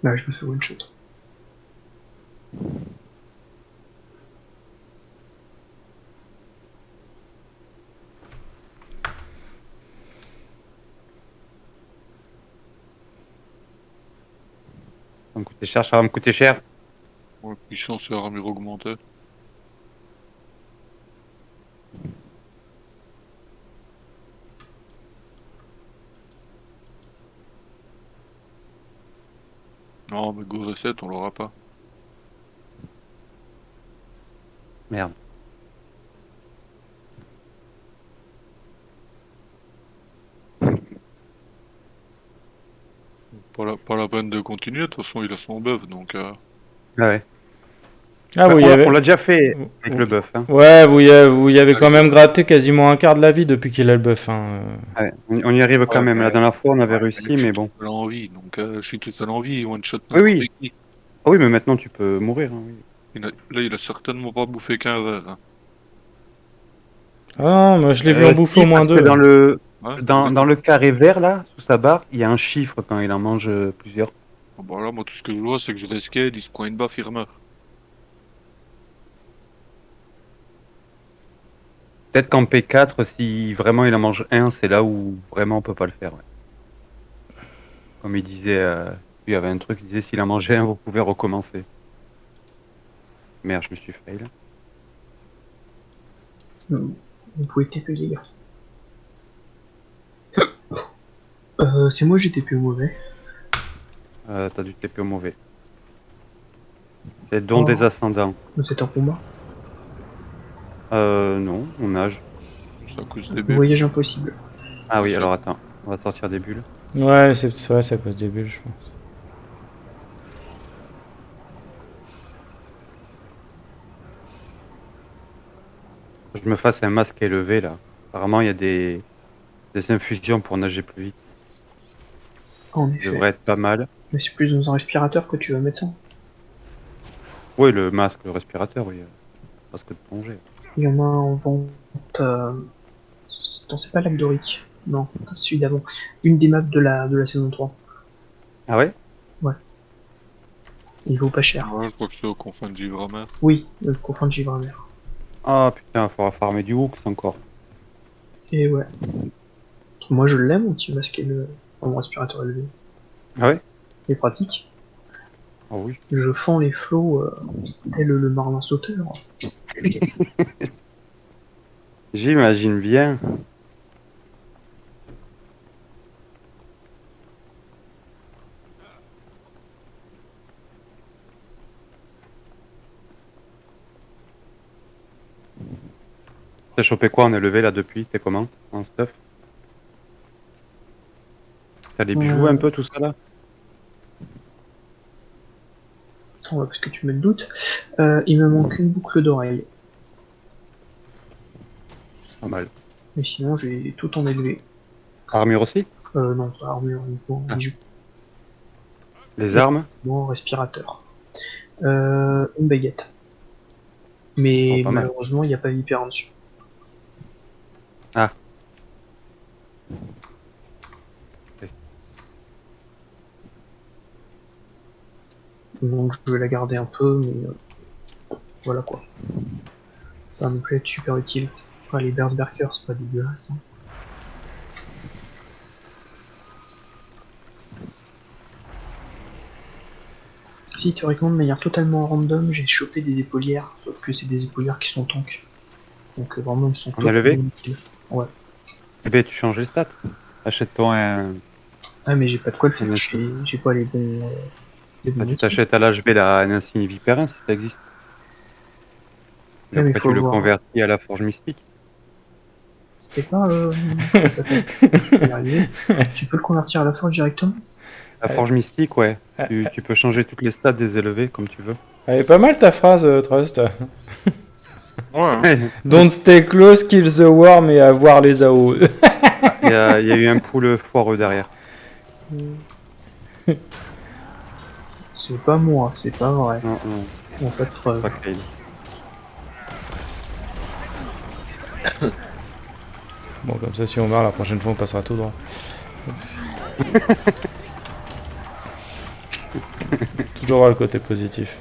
Là, je me fais one shot. Ça va me coûter cher, ça va me coûter cher. Ouais, puissance et armure augmentée. Non, mais go reset, on l'aura pas. Merde. Pas la peine de continuer, de toute façon il a son buff, donc Ah ouais. Ah, Bah, vous y avez... on l'a déjà fait avec le buff. Hein. Ouais, vous y avez quand même gratté quasiment un quart de la vie depuis qu'il a le buff. Hein. Ouais, on y arrive quand Ouais, même. La dernière fois, on avait réussi, je suis mais tout bon. seul en vie, donc je suis tout seul en vie, one shot Oui, n'importe oui. qui. Ah oui, mais maintenant tu peux mourir. Hein, oui. Là, il a certainement pas bouffé qu'un verre. Hein. Ah non, mais je l'ai vu en bouffer Si, au moins parce que 2. dans le Ouais, dans le carré vert là, sous sa barre, il y a un chiffre quand il en mange plusieurs. Ah bah là, moi, tout ce que je vois, c'est que je risquais, il se prend une baffe, il meurt. Peut-être qu'en P4, si vraiment il en mange un, c'est là où vraiment on peut pas le faire. Ouais. Comme il disait, il y avait un truc, il disait s'il en mangeait un, vous pouvez recommencer. Merde, je me suis fail. Vous pouvez TP les gars. C'est moi j'ai TP au mauvais. T'as du TP au mauvais. C'est don Oh. des ascendants. C'est un combat. Non, on nage. C'est à cause des bulles. Voyage impossible. Ah oui, Ça. alors attends, on va sortir des bulles. Ouais, c'est vrai, c'est à cause des bulles, je pense. Je me fasse un masque élevé là. Apparemment, il y a des infusions pour nager plus vite. En Ça effet. devrait être pas mal. Mais c'est plus dans un respirateur que tu vas mettre ça. Oui, le masque, le respirateur, oui. Masque de plongée. Il y en a en vente. Non, c'est pas l'Agdoric. Non, c'est celui d'avant. Une des maps de la saison 3. Ah ouais? Il vaut pas cher. Ouais, je crois que c'est au confin de Givramer. Oui, le confin de Givramer. Ah putain, il faudra farmer du Hooks encore. Et ouais. Moi je l'aime, mon petit masque et mon respirateur élevé. Ah ouais? Il est pratique. Oh oui. Je fends les flots tel le marin sauteur. J'imagine bien. T'as chopé quoi en élevé là depuis? T'es comment? En stuff? T'as les bijoux un peu tout ça là? Ouais, parce que tu me le doutes. Il me manque une boucle d'oreille. Pas mal. Mais sinon j'ai tout en élevé. Armure aussi? Non, pas armure, uniquement Ah. bijoux. Les armes? Bon, respirateur. Une baguette. Mais Oh, pas mal. malheureusement, il n'y a pas vipère en dessus. Ah. Donc je vais la garder un peu, mais voilà quoi. Ça va non plus être super utile. Enfin, les Berserkers, c'est pas dégueulasse. Hein. Si, théoriquement, de manière totalement random, j'ai chopé des épaulières, sauf que c'est des épaulières qui sont tank. Donc vraiment, ils sont On a levé inutiles. Ouais. Eh ben tu changes les stats. Achète-toi un. Ah, mais j'ai pas de quoi le faire, Bien j'ai pas les bons. Les bons Ah, tu outils. t'achètes à l'HB là un insigne vipérin si ça existe. Et Ouais, mais après faut tu le voir. convertis à la forge mystique. C'était pas. Comment ça s'appelle Je vais y arriver. Tu peux le convertir à la forge directement. La forge mystique, ouais. Ah, Tu peux changer toutes les stats des élevés comme tu veux. Elle est pas mal ta phrase, Trust. Ouais, hein. Don't stay close, kill the worm et avoir les AO. Il y a eu un pool foireux derrière. C'est pas moi, c'est pas vrai. Non, non, En fait, preuve. pas Kyle. Bon, comme ça, si on meurt, la prochaine fois, on passera tout droit. Toujours voir le côté positif.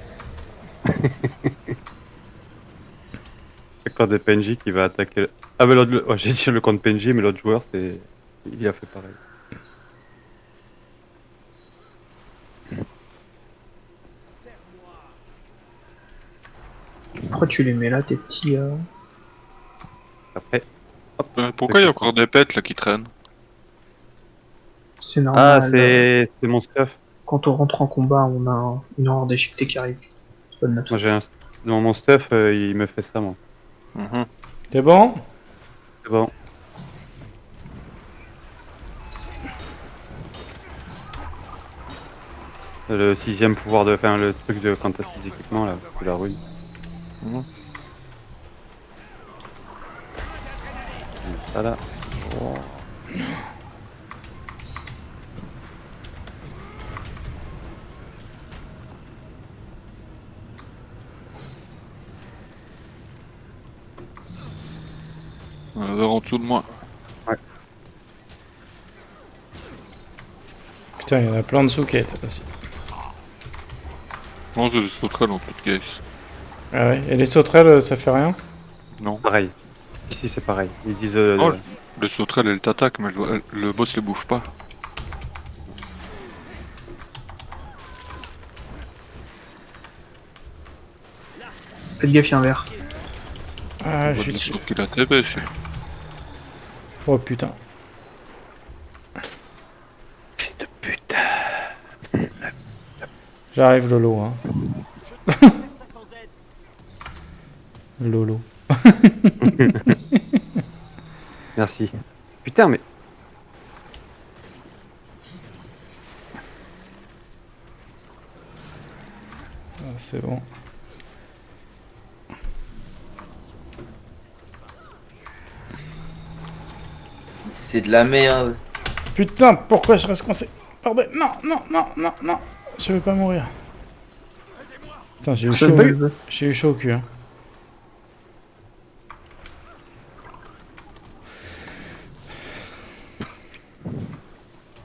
C'est quoi de PNJ qui va attaquer. Ah, mais l'autre. Ouais, j'ai dit le compte PNJ, mais l'autre joueur, c'est. Il a fait pareil. Pourquoi tu les mets là, tes petits. Après. Pourquoi il y a encore des pets là qui traînent? C'est normal. Ah, c'est mon stuff. Quand on rentre en combat, on a une horde déchiquetée qui arrive. C'est pas de notre Moi, j'ai un. Dans mon stuff, il me fait ça, moi. Mhm. C'est bon? C'est bon. Le sixième pouvoir de. Enfin, le truc de quand t'as 6 équipements, là, tu la ruine. Mhm. Ça là. Un verre en dessous de moi. Putain, il y en a plein de souquettes aussi. Non, c'est des sauterelles en dessous de Geis. Ah ouais, et les sauterelles, ça fait rien? Non. Pareil. Ici, c'est pareil. Ils disent. Oh, les sauterelles elles t'attaquent, mais le boss les bouffe pas. Faites gaffe, il y a un verre. Ah, On je va suis de dessus. sûr qu'il a TP, celui. Oh putain. Fils de pute. J'arrive, Lolo. Hein. Lolo. Merci. Putain, mais. Ah, c'est bon. C'est de la merde. Putain, pourquoi je reste coincé? Pardon. Non, non, non, non, non. Je veux pas mourir. Putain, j'ai eu Personne chaud. ne le veut. J'ai eu chaud au cul. Hein.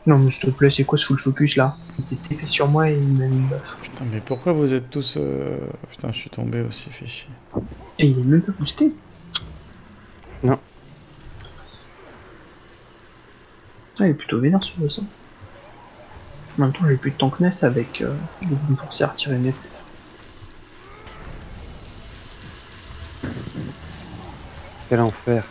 Non, mais s'il te plaît, c'est quoi ce full focus là? Il s'est TP sur moi et il m'a mis une buff. Putain, mais pourquoi vous êtes tous... Putain, je suis tombé aussi, fait chier. Et il est même pas boosté. Non. Ah, il est plutôt vénère sur le sang. En même temps, j'ai plus de tank Ness avec. Donc vous me forcez à retirer mes têtes. Quel enfer.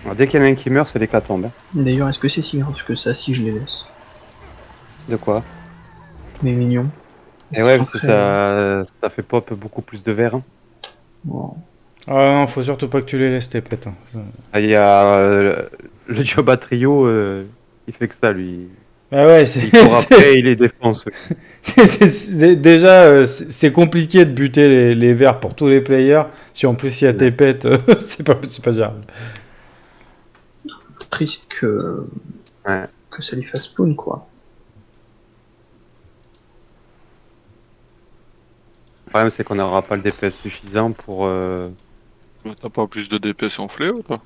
Alors, dès qu'il y en a un qui meurt, c'est l'hécatombe. Hein. D'ailleurs, est-ce que c'est si grave que ça si je les laisse? De quoi? Mes mignons. Et ouais, parce que ça fait pop beaucoup plus de verre. Hein. Bon. Ah non, faut surtout pas que tu les laisses tes pètes. Hein. Ah, il y a le job à trio, il fait que ça, lui. Ah ouais, c'est... Il court après, il les défonce. Déjà, c'est compliqué de buter les verts pour tous les players. Si en plus il y a tes pètes, c'est pas gérable. Triste Ouais. que ça lui fasse spawn, quoi. Le problème, c'est qu'on n'aura pas le DPS suffisant pour. T'as pas plus de DPS en fléau, toi?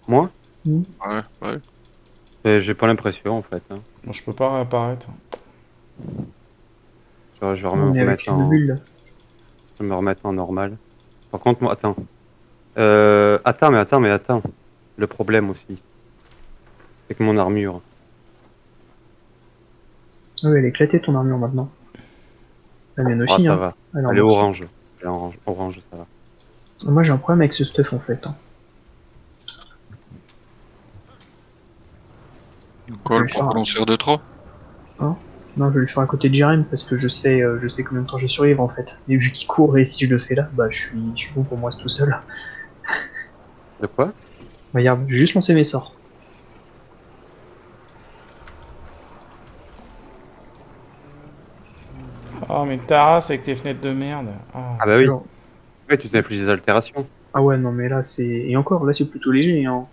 Moi Ouais, ouais. J'ai pas l'impression, en fait. Hein. Bon, je peux pas réapparaître. Je vais On est avec une bulle. je vais me remettre en normal. Par contre, moi, attends. Attends. Le problème aussi, c'est que mon armure. Ah oui, elle est éclatée ton armure maintenant. La mienne Ah, aussi, ça hein. va. Alors, Elle est merci. orange. Elle est orange. Orange, ça va. Moi j'ai un problème avec ce stuff en fait. Hein. Quoi, Je le vais faire un- lanceur de trop? Non, je vais le faire à côté de Jerem parce que je sais combien de temps je vais survivre en fait. Et vu qu'il court et si je le fais là, bah je suis bon pour moi c'est tout seul. De quoi? Regarde, je vais juste lancer mes sorts. Oh, mais ta race avec tes fenêtres de merde. Ah. Ah bah oui. Alors- Ouais, tu t'infliges des altérations. Ah ouais, non mais là c'est. Et encore, là c'est plutôt léger. Hein.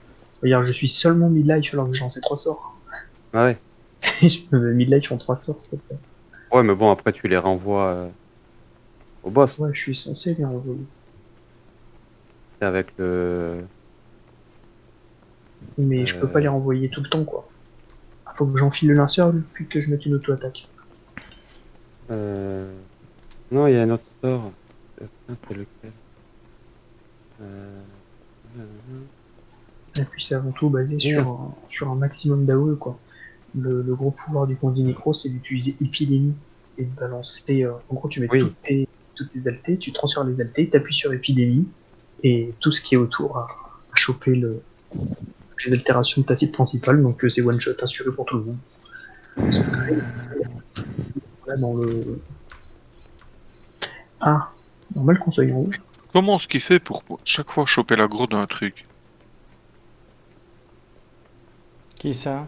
Regarde, je suis seulement midlife alors que j'ai lancé 3 sorts. Ah ouais. Je me mets midlife en 3 sorts s'il te plaît. Ouais, mais bon, après, tu les renvoies au boss. Ouais, je suis censé les renvoyer. C'est avec le. Mais je peux pas les renvoyer tout le temps quoi. Faut que j'enfile le lanceur puis que je mette une auto-attaque. Non, il y a un autre sort. C'est lequel? Et puis c'est avant tout basé sur un maximum d'AOE quoi. Le gros pouvoir du Condi Necro c'est d'utiliser Épidémie et de balancer. En gros tu mets Oui. toutes tes altés, tu transfères les altés, t'appuies sur Épidémie et tout ce qui est autour à choper les altérations de ta cible principale, donc c'est one shot assuré pour tout le monde. Sauf que là dans le. Ah, normal qu'on soit en rouge. Comment ce qu'il fait pour chaque fois choper l'aggro d'un truc? Qui ça?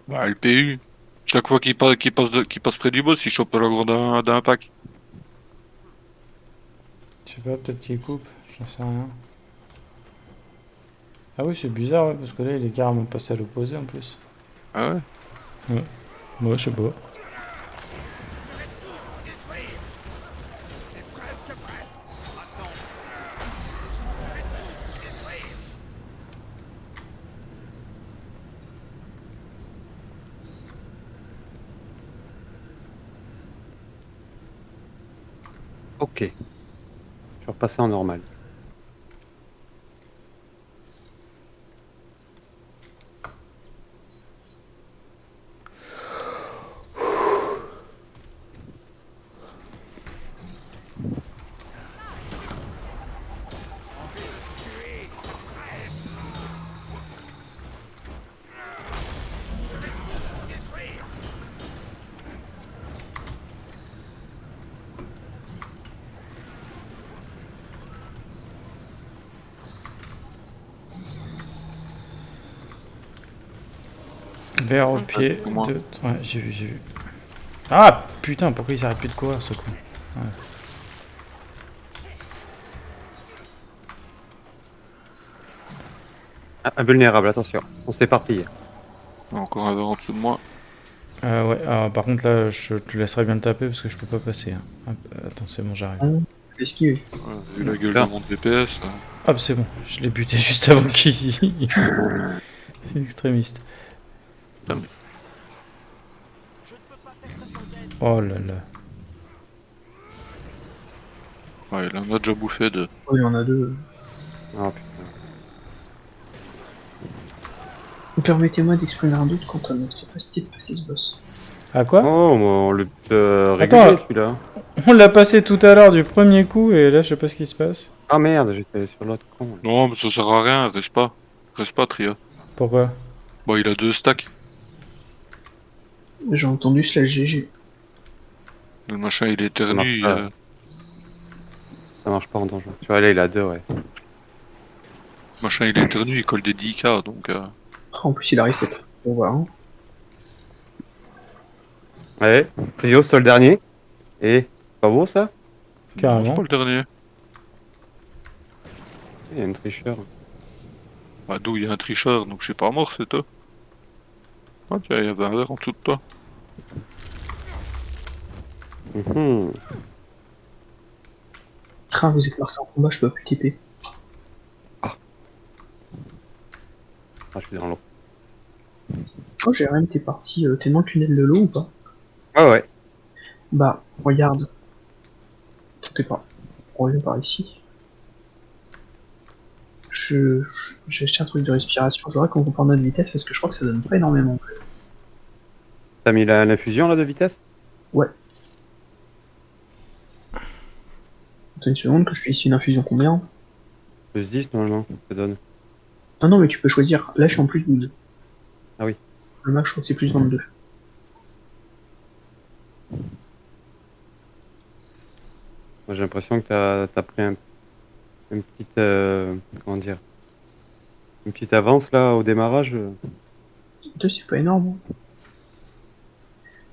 Bah, LPU. Chaque fois qu'il passe près du boss, il chope l'aggro d'un pack. Je sais pas, peut-être qu'il coupe. J'en sais rien. Ah oui, c'est bizarre, ouais, parce que là, il est carrément passé à l'opposé en plus. Ah ouais? Moi, je sais pas. Ok. Je vais repasser en normal. Vers au pied. pour moi. Ouais, j'ai vu, j'ai vu. Ah putain, pourquoi il s'arrête plus de courir ce con? Ah, invulnérable, attention. On s'éparpille. Encore un verre en dessous de moi. Ouais, par contre là, je te laisserai bien le taper parce que je peux pas passer. Hein. Hop, attends, c'est bon, j'arrive. Je vais esquiver. Ouais, vu la gueule de mon DPS. Hop, c'est bon, je l'ai buté juste avant qu'il. C'est extrémiste. Putain, mais- Oh là là. Ouais, il en a déjà bouffé de. Oui, il y en a deux. Oh putain. Permettez-moi d'exprimer un doute quant à notre capacité de passer ce boss. Ah quoi? Oh, on le Attends. régulier celui-là. On l'a passé tout à l'heure du premier coup et là, je sais pas ce qui se passe. Ah merde, j'étais sur l'autre con. là. Non, mais ça sert à rien, reste pas. Reste pas, Tria. Pourquoi? Bon, il a 2 stacks. J'ai entendu slash GG. Le machin, il est marche éternu. pas. Ça marche pas en donjon. Tu vois, là, il a 2, ouais. Machin, il est éternu, il colle des 10K, donc. En plus, il a reset. On va, hein. Allez, Trio, c'est le dernier. Et, pas beau ça? Non, Carrément. c'est pas le dernier. Il y a une tricheur. Ah, d'où il y a un tricheur, donc je suis pas mort, c'est toi. Ah, tiens, il y avait un verre en dessous de toi. Mhm. Ah, vous êtes marqué en combat, je peux plus TP. Ah, je suis dans l'eau. Oh, Jérém, t'es parti, t'es dans le tunnel de l'eau ou pas? Ouais, ouais. Bah, regarde. T'es pas. On revient par ici. J'ai acheté un truc de respiration. J'aurais qu'on compare notre vitesse parce que je crois que ça donne pas énormément en fait. T'as mis l'infusion là de vitesse? Ouais. Attends une seconde que je fais ici une infusion combien? Plus 10 normalement, ça donne. Ah non, mais tu peux choisir. Là, je suis en plus 12. Ah oui. Le max, je crois que c'est plus 22. Moi j'ai l'impression que t'as pris une petite. Comment dire? Une petite avance là au démarrage. 2, c'est pas énorme. Hein.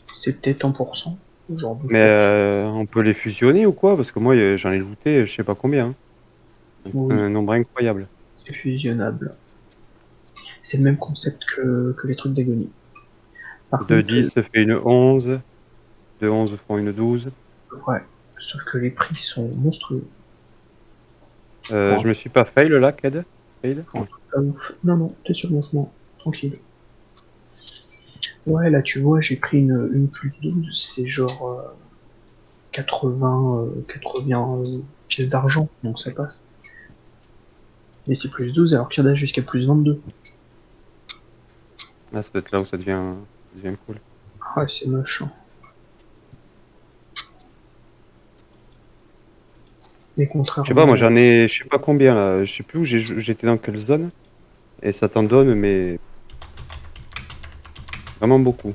C'est peut-être 1%. Genre 12%. Mais on peut les fusionner ou quoi? Parce que moi j'en ai looté je sais pas combien. Hein. Oui. Un nombre incroyable. C'est fusionnable. C'est le même concept que les trucs d'agonie. Par De contre, 10 fait une 11. De 11 font une 12. ouais. Sauf que les prix sont monstrueux. Je me suis pas fail là, Ked? Fail? Ouais. Pas ouf. Non, non, t'es sur mon chemin. Tranquille. Ouais, là, tu vois, j'ai pris une plus 12. C'est genre 80 pièces d'argent. Donc ça passe. Et c'est plus 12 alors qu'il y en a jusqu'à plus 22. Là, ça doit être là où ça devient cool. Ouais, c'est moche. Hein. Et contrairement... Je sais pas, moi j'en ai, je sais pas combien là, je sais plus où j'étais dans quelle zone. Et ça t'en donne, mais vraiment beaucoup.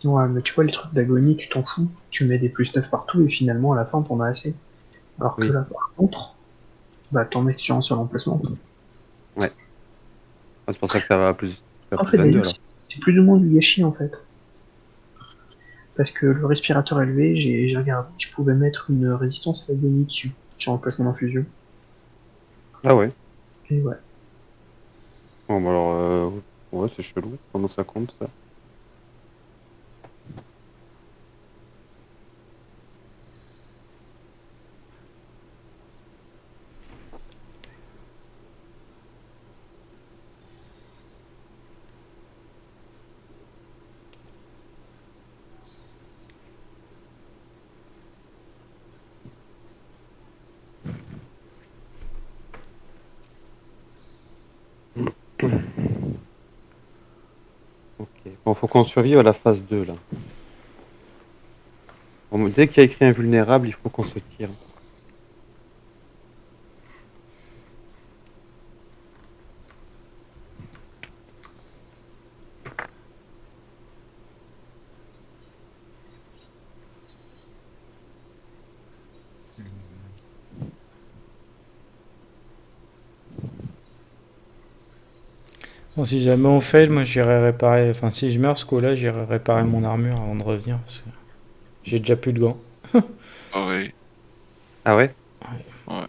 Ouais, mais tu vois, les trucs d'agonie, tu t'en fous. Tu mets des plus 9 partout et finalement, à la fin, t'en as assez. Alors que Oui. là, par contre, bah, t'en mets sur un seul emplacement. Ah, c'est pour ça que ça va plus, ça va En plus fait, 22 d'ailleurs, alors. c'est plus ou moins du gâchis, en fait. Parce que le respirateur élevé, j'ai regardé, je pouvais mettre une résistance à l'agonie dessus, sur l'emplacement d'infusion. Ah ouais. Et ouais. Bon, bah alors, ouais, c'est chelou. Comment ça compte ça? Ok. Bon, faut qu'on survive à la phase 2 là. Bon, dès qu'il y a écrit invulnérable, il faut qu'on se tire. Bon, si jamais on fail, moi j'irai réparer. Enfin, si je meurs ce coup-là, j'irai réparer mon armure avant de revenir. Parce que j'ai déjà plus de gants. Pareil. Ah ouais? Moi,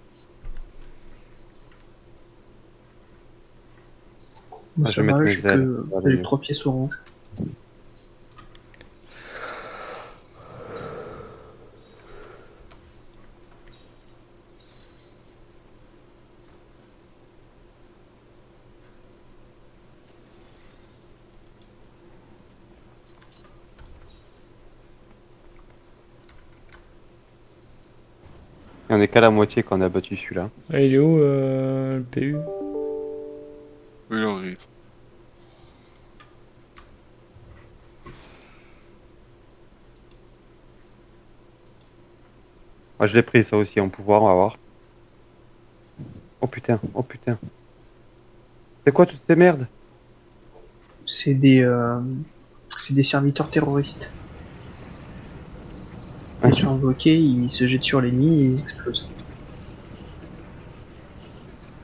Ah, ça je vais va, mettre j'ai mes ailes. que Voilà, j'ai mieux. 3 pièces orange. Et on est qu'à la moitié quand on a battu celui-là. Ah, il est où le PU? Il arrive. Moi, je l'ai pris ça aussi en pouvoir, on va voir. Oh putain, oh putain. C'est quoi toutes ces merdes? C'est des serviteurs terroristes. Ouais. Ils sont invoqués, ils se jettent sur l'ennemi et ils explosent.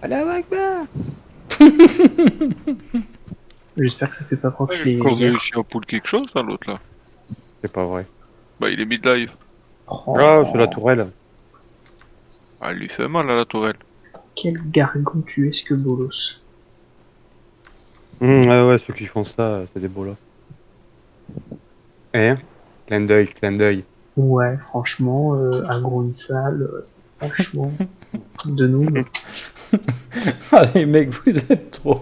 Allah Akbar. J'espère que ça fait pas proc les J'ai encore guerres. réussi à pull quelque chose, hein, l'autre là. C'est pas vrai. Bah, il est mid-live. Oh, Ah, c'est la tourelle. Ah, il lui fait mal à la tourelle. quel gargantuesque bolos. Ouais, ouais, ceux qui font ça, c'est des bolos. Eh? Clin d'œil, clin d'œil. Ouais, franchement, agro une salle, c'est franchement de nous. Ah, les mecs, vous êtes trop.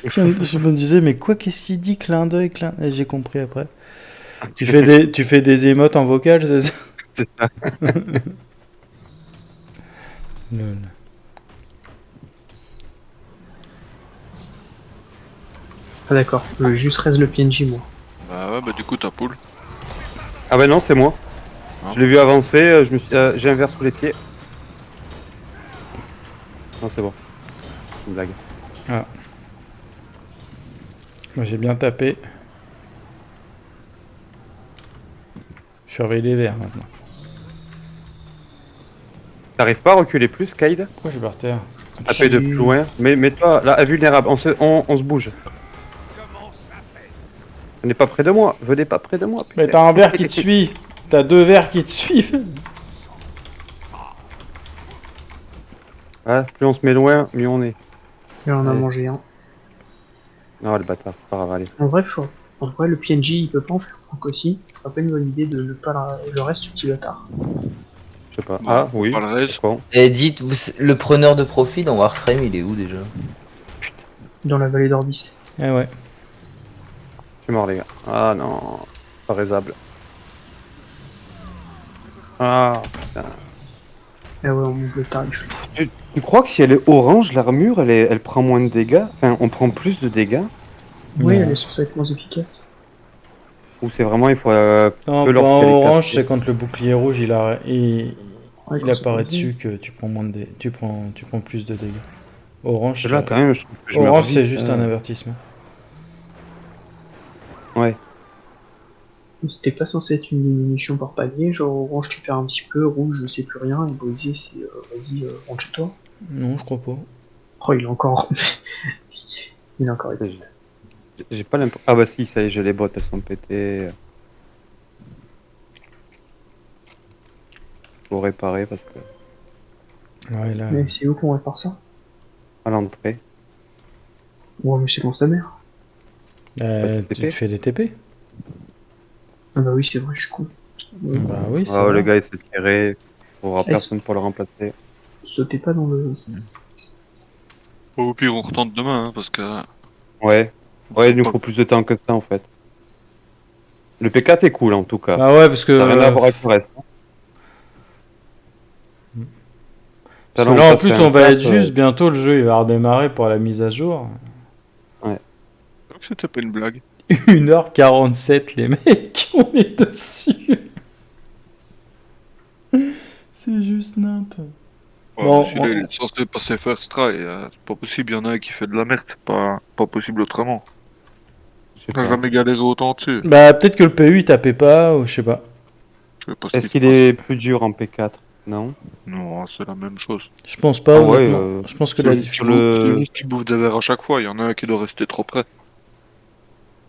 Je me disais, mais quoi, qu'est-ce qu'il dit? Clin d'œil, clin d'œil. J'ai compris après. Tu fais des émotes en vocal, c'est ça? C'est ça. Lol. Ah d'accord, je veux juste reste le PNJ moi. Bah ouais, bah du coup, t'as pull. Ah bah non, c'est moi. Ah. Je l'ai vu avancer, j'ai un verre sous les pieds. Non, c'est bon. C'est une blague. Moi, j'ai bien tapé. Je surveille les verts maintenant. T'arrives pas à reculer plus, Kaïd? Pourquoi je suis par terre? Taper de plus loin. Mais mets-toi là, invulnérable. On se bouge. Venez pas près de moi. Venez pas près de moi. Mais putain. t'as un verre qui te suit. T'as 2 verres qui te suivent. Ah, plus on se met loin, mieux on est. Et on en a Ouais. mangé un. Non, le bâtard, c'est pas grave, allez. En vrai, le PNJ il peut pas en faire proc aussi. Ce serait pas une bonne idée de ne pas le reste du petit bâtard. Je sais pas. Bon, Ah, oui. pas le reste. C'est con. Et dites, le preneur de profit dans Warframe, il est où déjà? Dans la vallée d'Orbis. Eh ouais. Je suis mort, les gars. Ah non. Pas raisable. Ah, putain. Ah ouais, on monte le tarif. Tu crois que si elle est orange, l'armure, elle prend moins de dégâts? Enfin, on prend plus de dégâts? Oui, Non. elle est censée être moins efficace. Ou c'est vraiment, il faut Non, que pour lorsqu'elle est orange, cassée. c'est quand le bouclier rouge il Ouais, il quand c'est apparaît pas dessus que tu prends moins de tu prends plus de dégâts. Orange, Là, quand même, je trouve que je meurs orange vite, c'est juste un avertissement. Ouais. C'était pas censé être une diminution par palier, genre orange tu perds un petit peu, rouge je sais plus rien, et brisé c'est vas-y, rentre chez toi. Non, je crois pas. Oh, il est encore. il est encore ici. J'ai pas l'impression. Ah bah si, ça y est, j'ai les bottes, elles sont pétées. Faut réparer parce que. Ouais, là. Mais c'est où qu'on répare ça? À l'entrée. Ouais, mais c'est dans sa mère. Tu te fais des TP? Ah bah oui, c'est vrai, je suis con. Bah oui, c'est Oh, le vrai. gars il s'est tiré. Il aura Ah, personne pour le remplacer. Sautez pas dans le. Au pire, on retente demain, hein, parce que. Ouais. Ouais, il nous Pas- faut plus de temps que ça en fait. Le P4 est cool en tout cas. Bah ouais, parce que, Ça n'a rien à voir avec le reste. parce Ça, que là en passe plus à un on va 4, être juste, bientôt le jeu il va redémarrer pour la mise à jour. Donc c'était pas une blague. 1h47 les mecs, on est dessus. C'est juste nimp. Ouais, Bon, mais celui-là, il est censé passer first try. C'est pas possible, il y en a un qui fait de la merde. C'est pas possible autrement. Je sais On n'a pas. jamais galéré autant dessus. Bah peut-être que le PU il tapait pas, ou je sais pas. Je sais pas ce Est-ce qui se qu'il est plus dur en P4? Non. Non, c'est la même chose. Je pense pas, Ah ouais, honnêtement. Je pense que C'est la juste sur c'est juste qu'ils bouffent des verres à chaque fois, il y en a un qui doit rester trop près.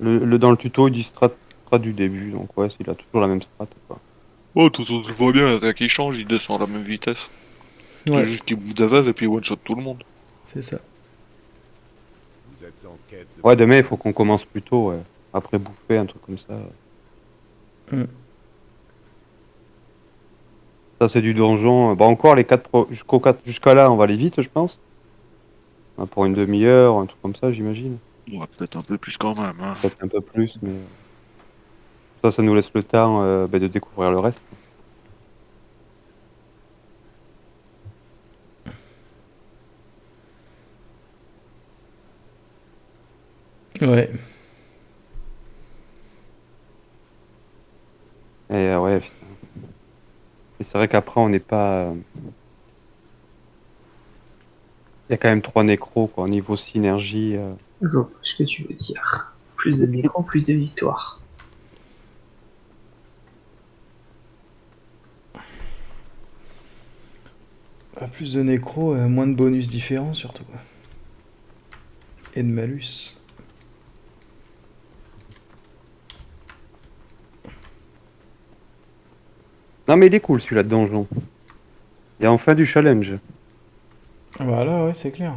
dans le tuto, il dit strat du début, donc ouais, il a toujours la même strat, quoi. Oh, tout le voit bien, rien qui change, il descend à la même vitesse. C'est Ouais, juste qu'il bouffe des verres et puis il one-shot tout le monde. c'est ça. Vous êtes en quête de... Ouais, demain, il faut qu'on commence plus tôt, ouais. Après bouffer, un truc comme ça. Mm. Ça, c'est du donjon. Bah, encore les 4 jusqu'à là, on va aller vite, je pense. Hein, pour une demi-heure, un truc comme ça, j'imagine. Ouais, peut-être un peu plus quand même, hein. Peut-être un peu plus, mais ça nous laisse le temps de découvrir le reste. Ouais. Et ouais, putain. Et c'est vrai qu'après, on n'est pas. Il y a quand même 3 nécros, quoi, au niveau synergie. Je vois pas ce que tu veux dire. Plus de micro, plus de victoires. Plus de nécro, moins de bonus différents surtout. Et de malus. Non, mais il est cool celui-là de donjon. Il y a enfin du challenge. Voilà, ouais, c'est clair.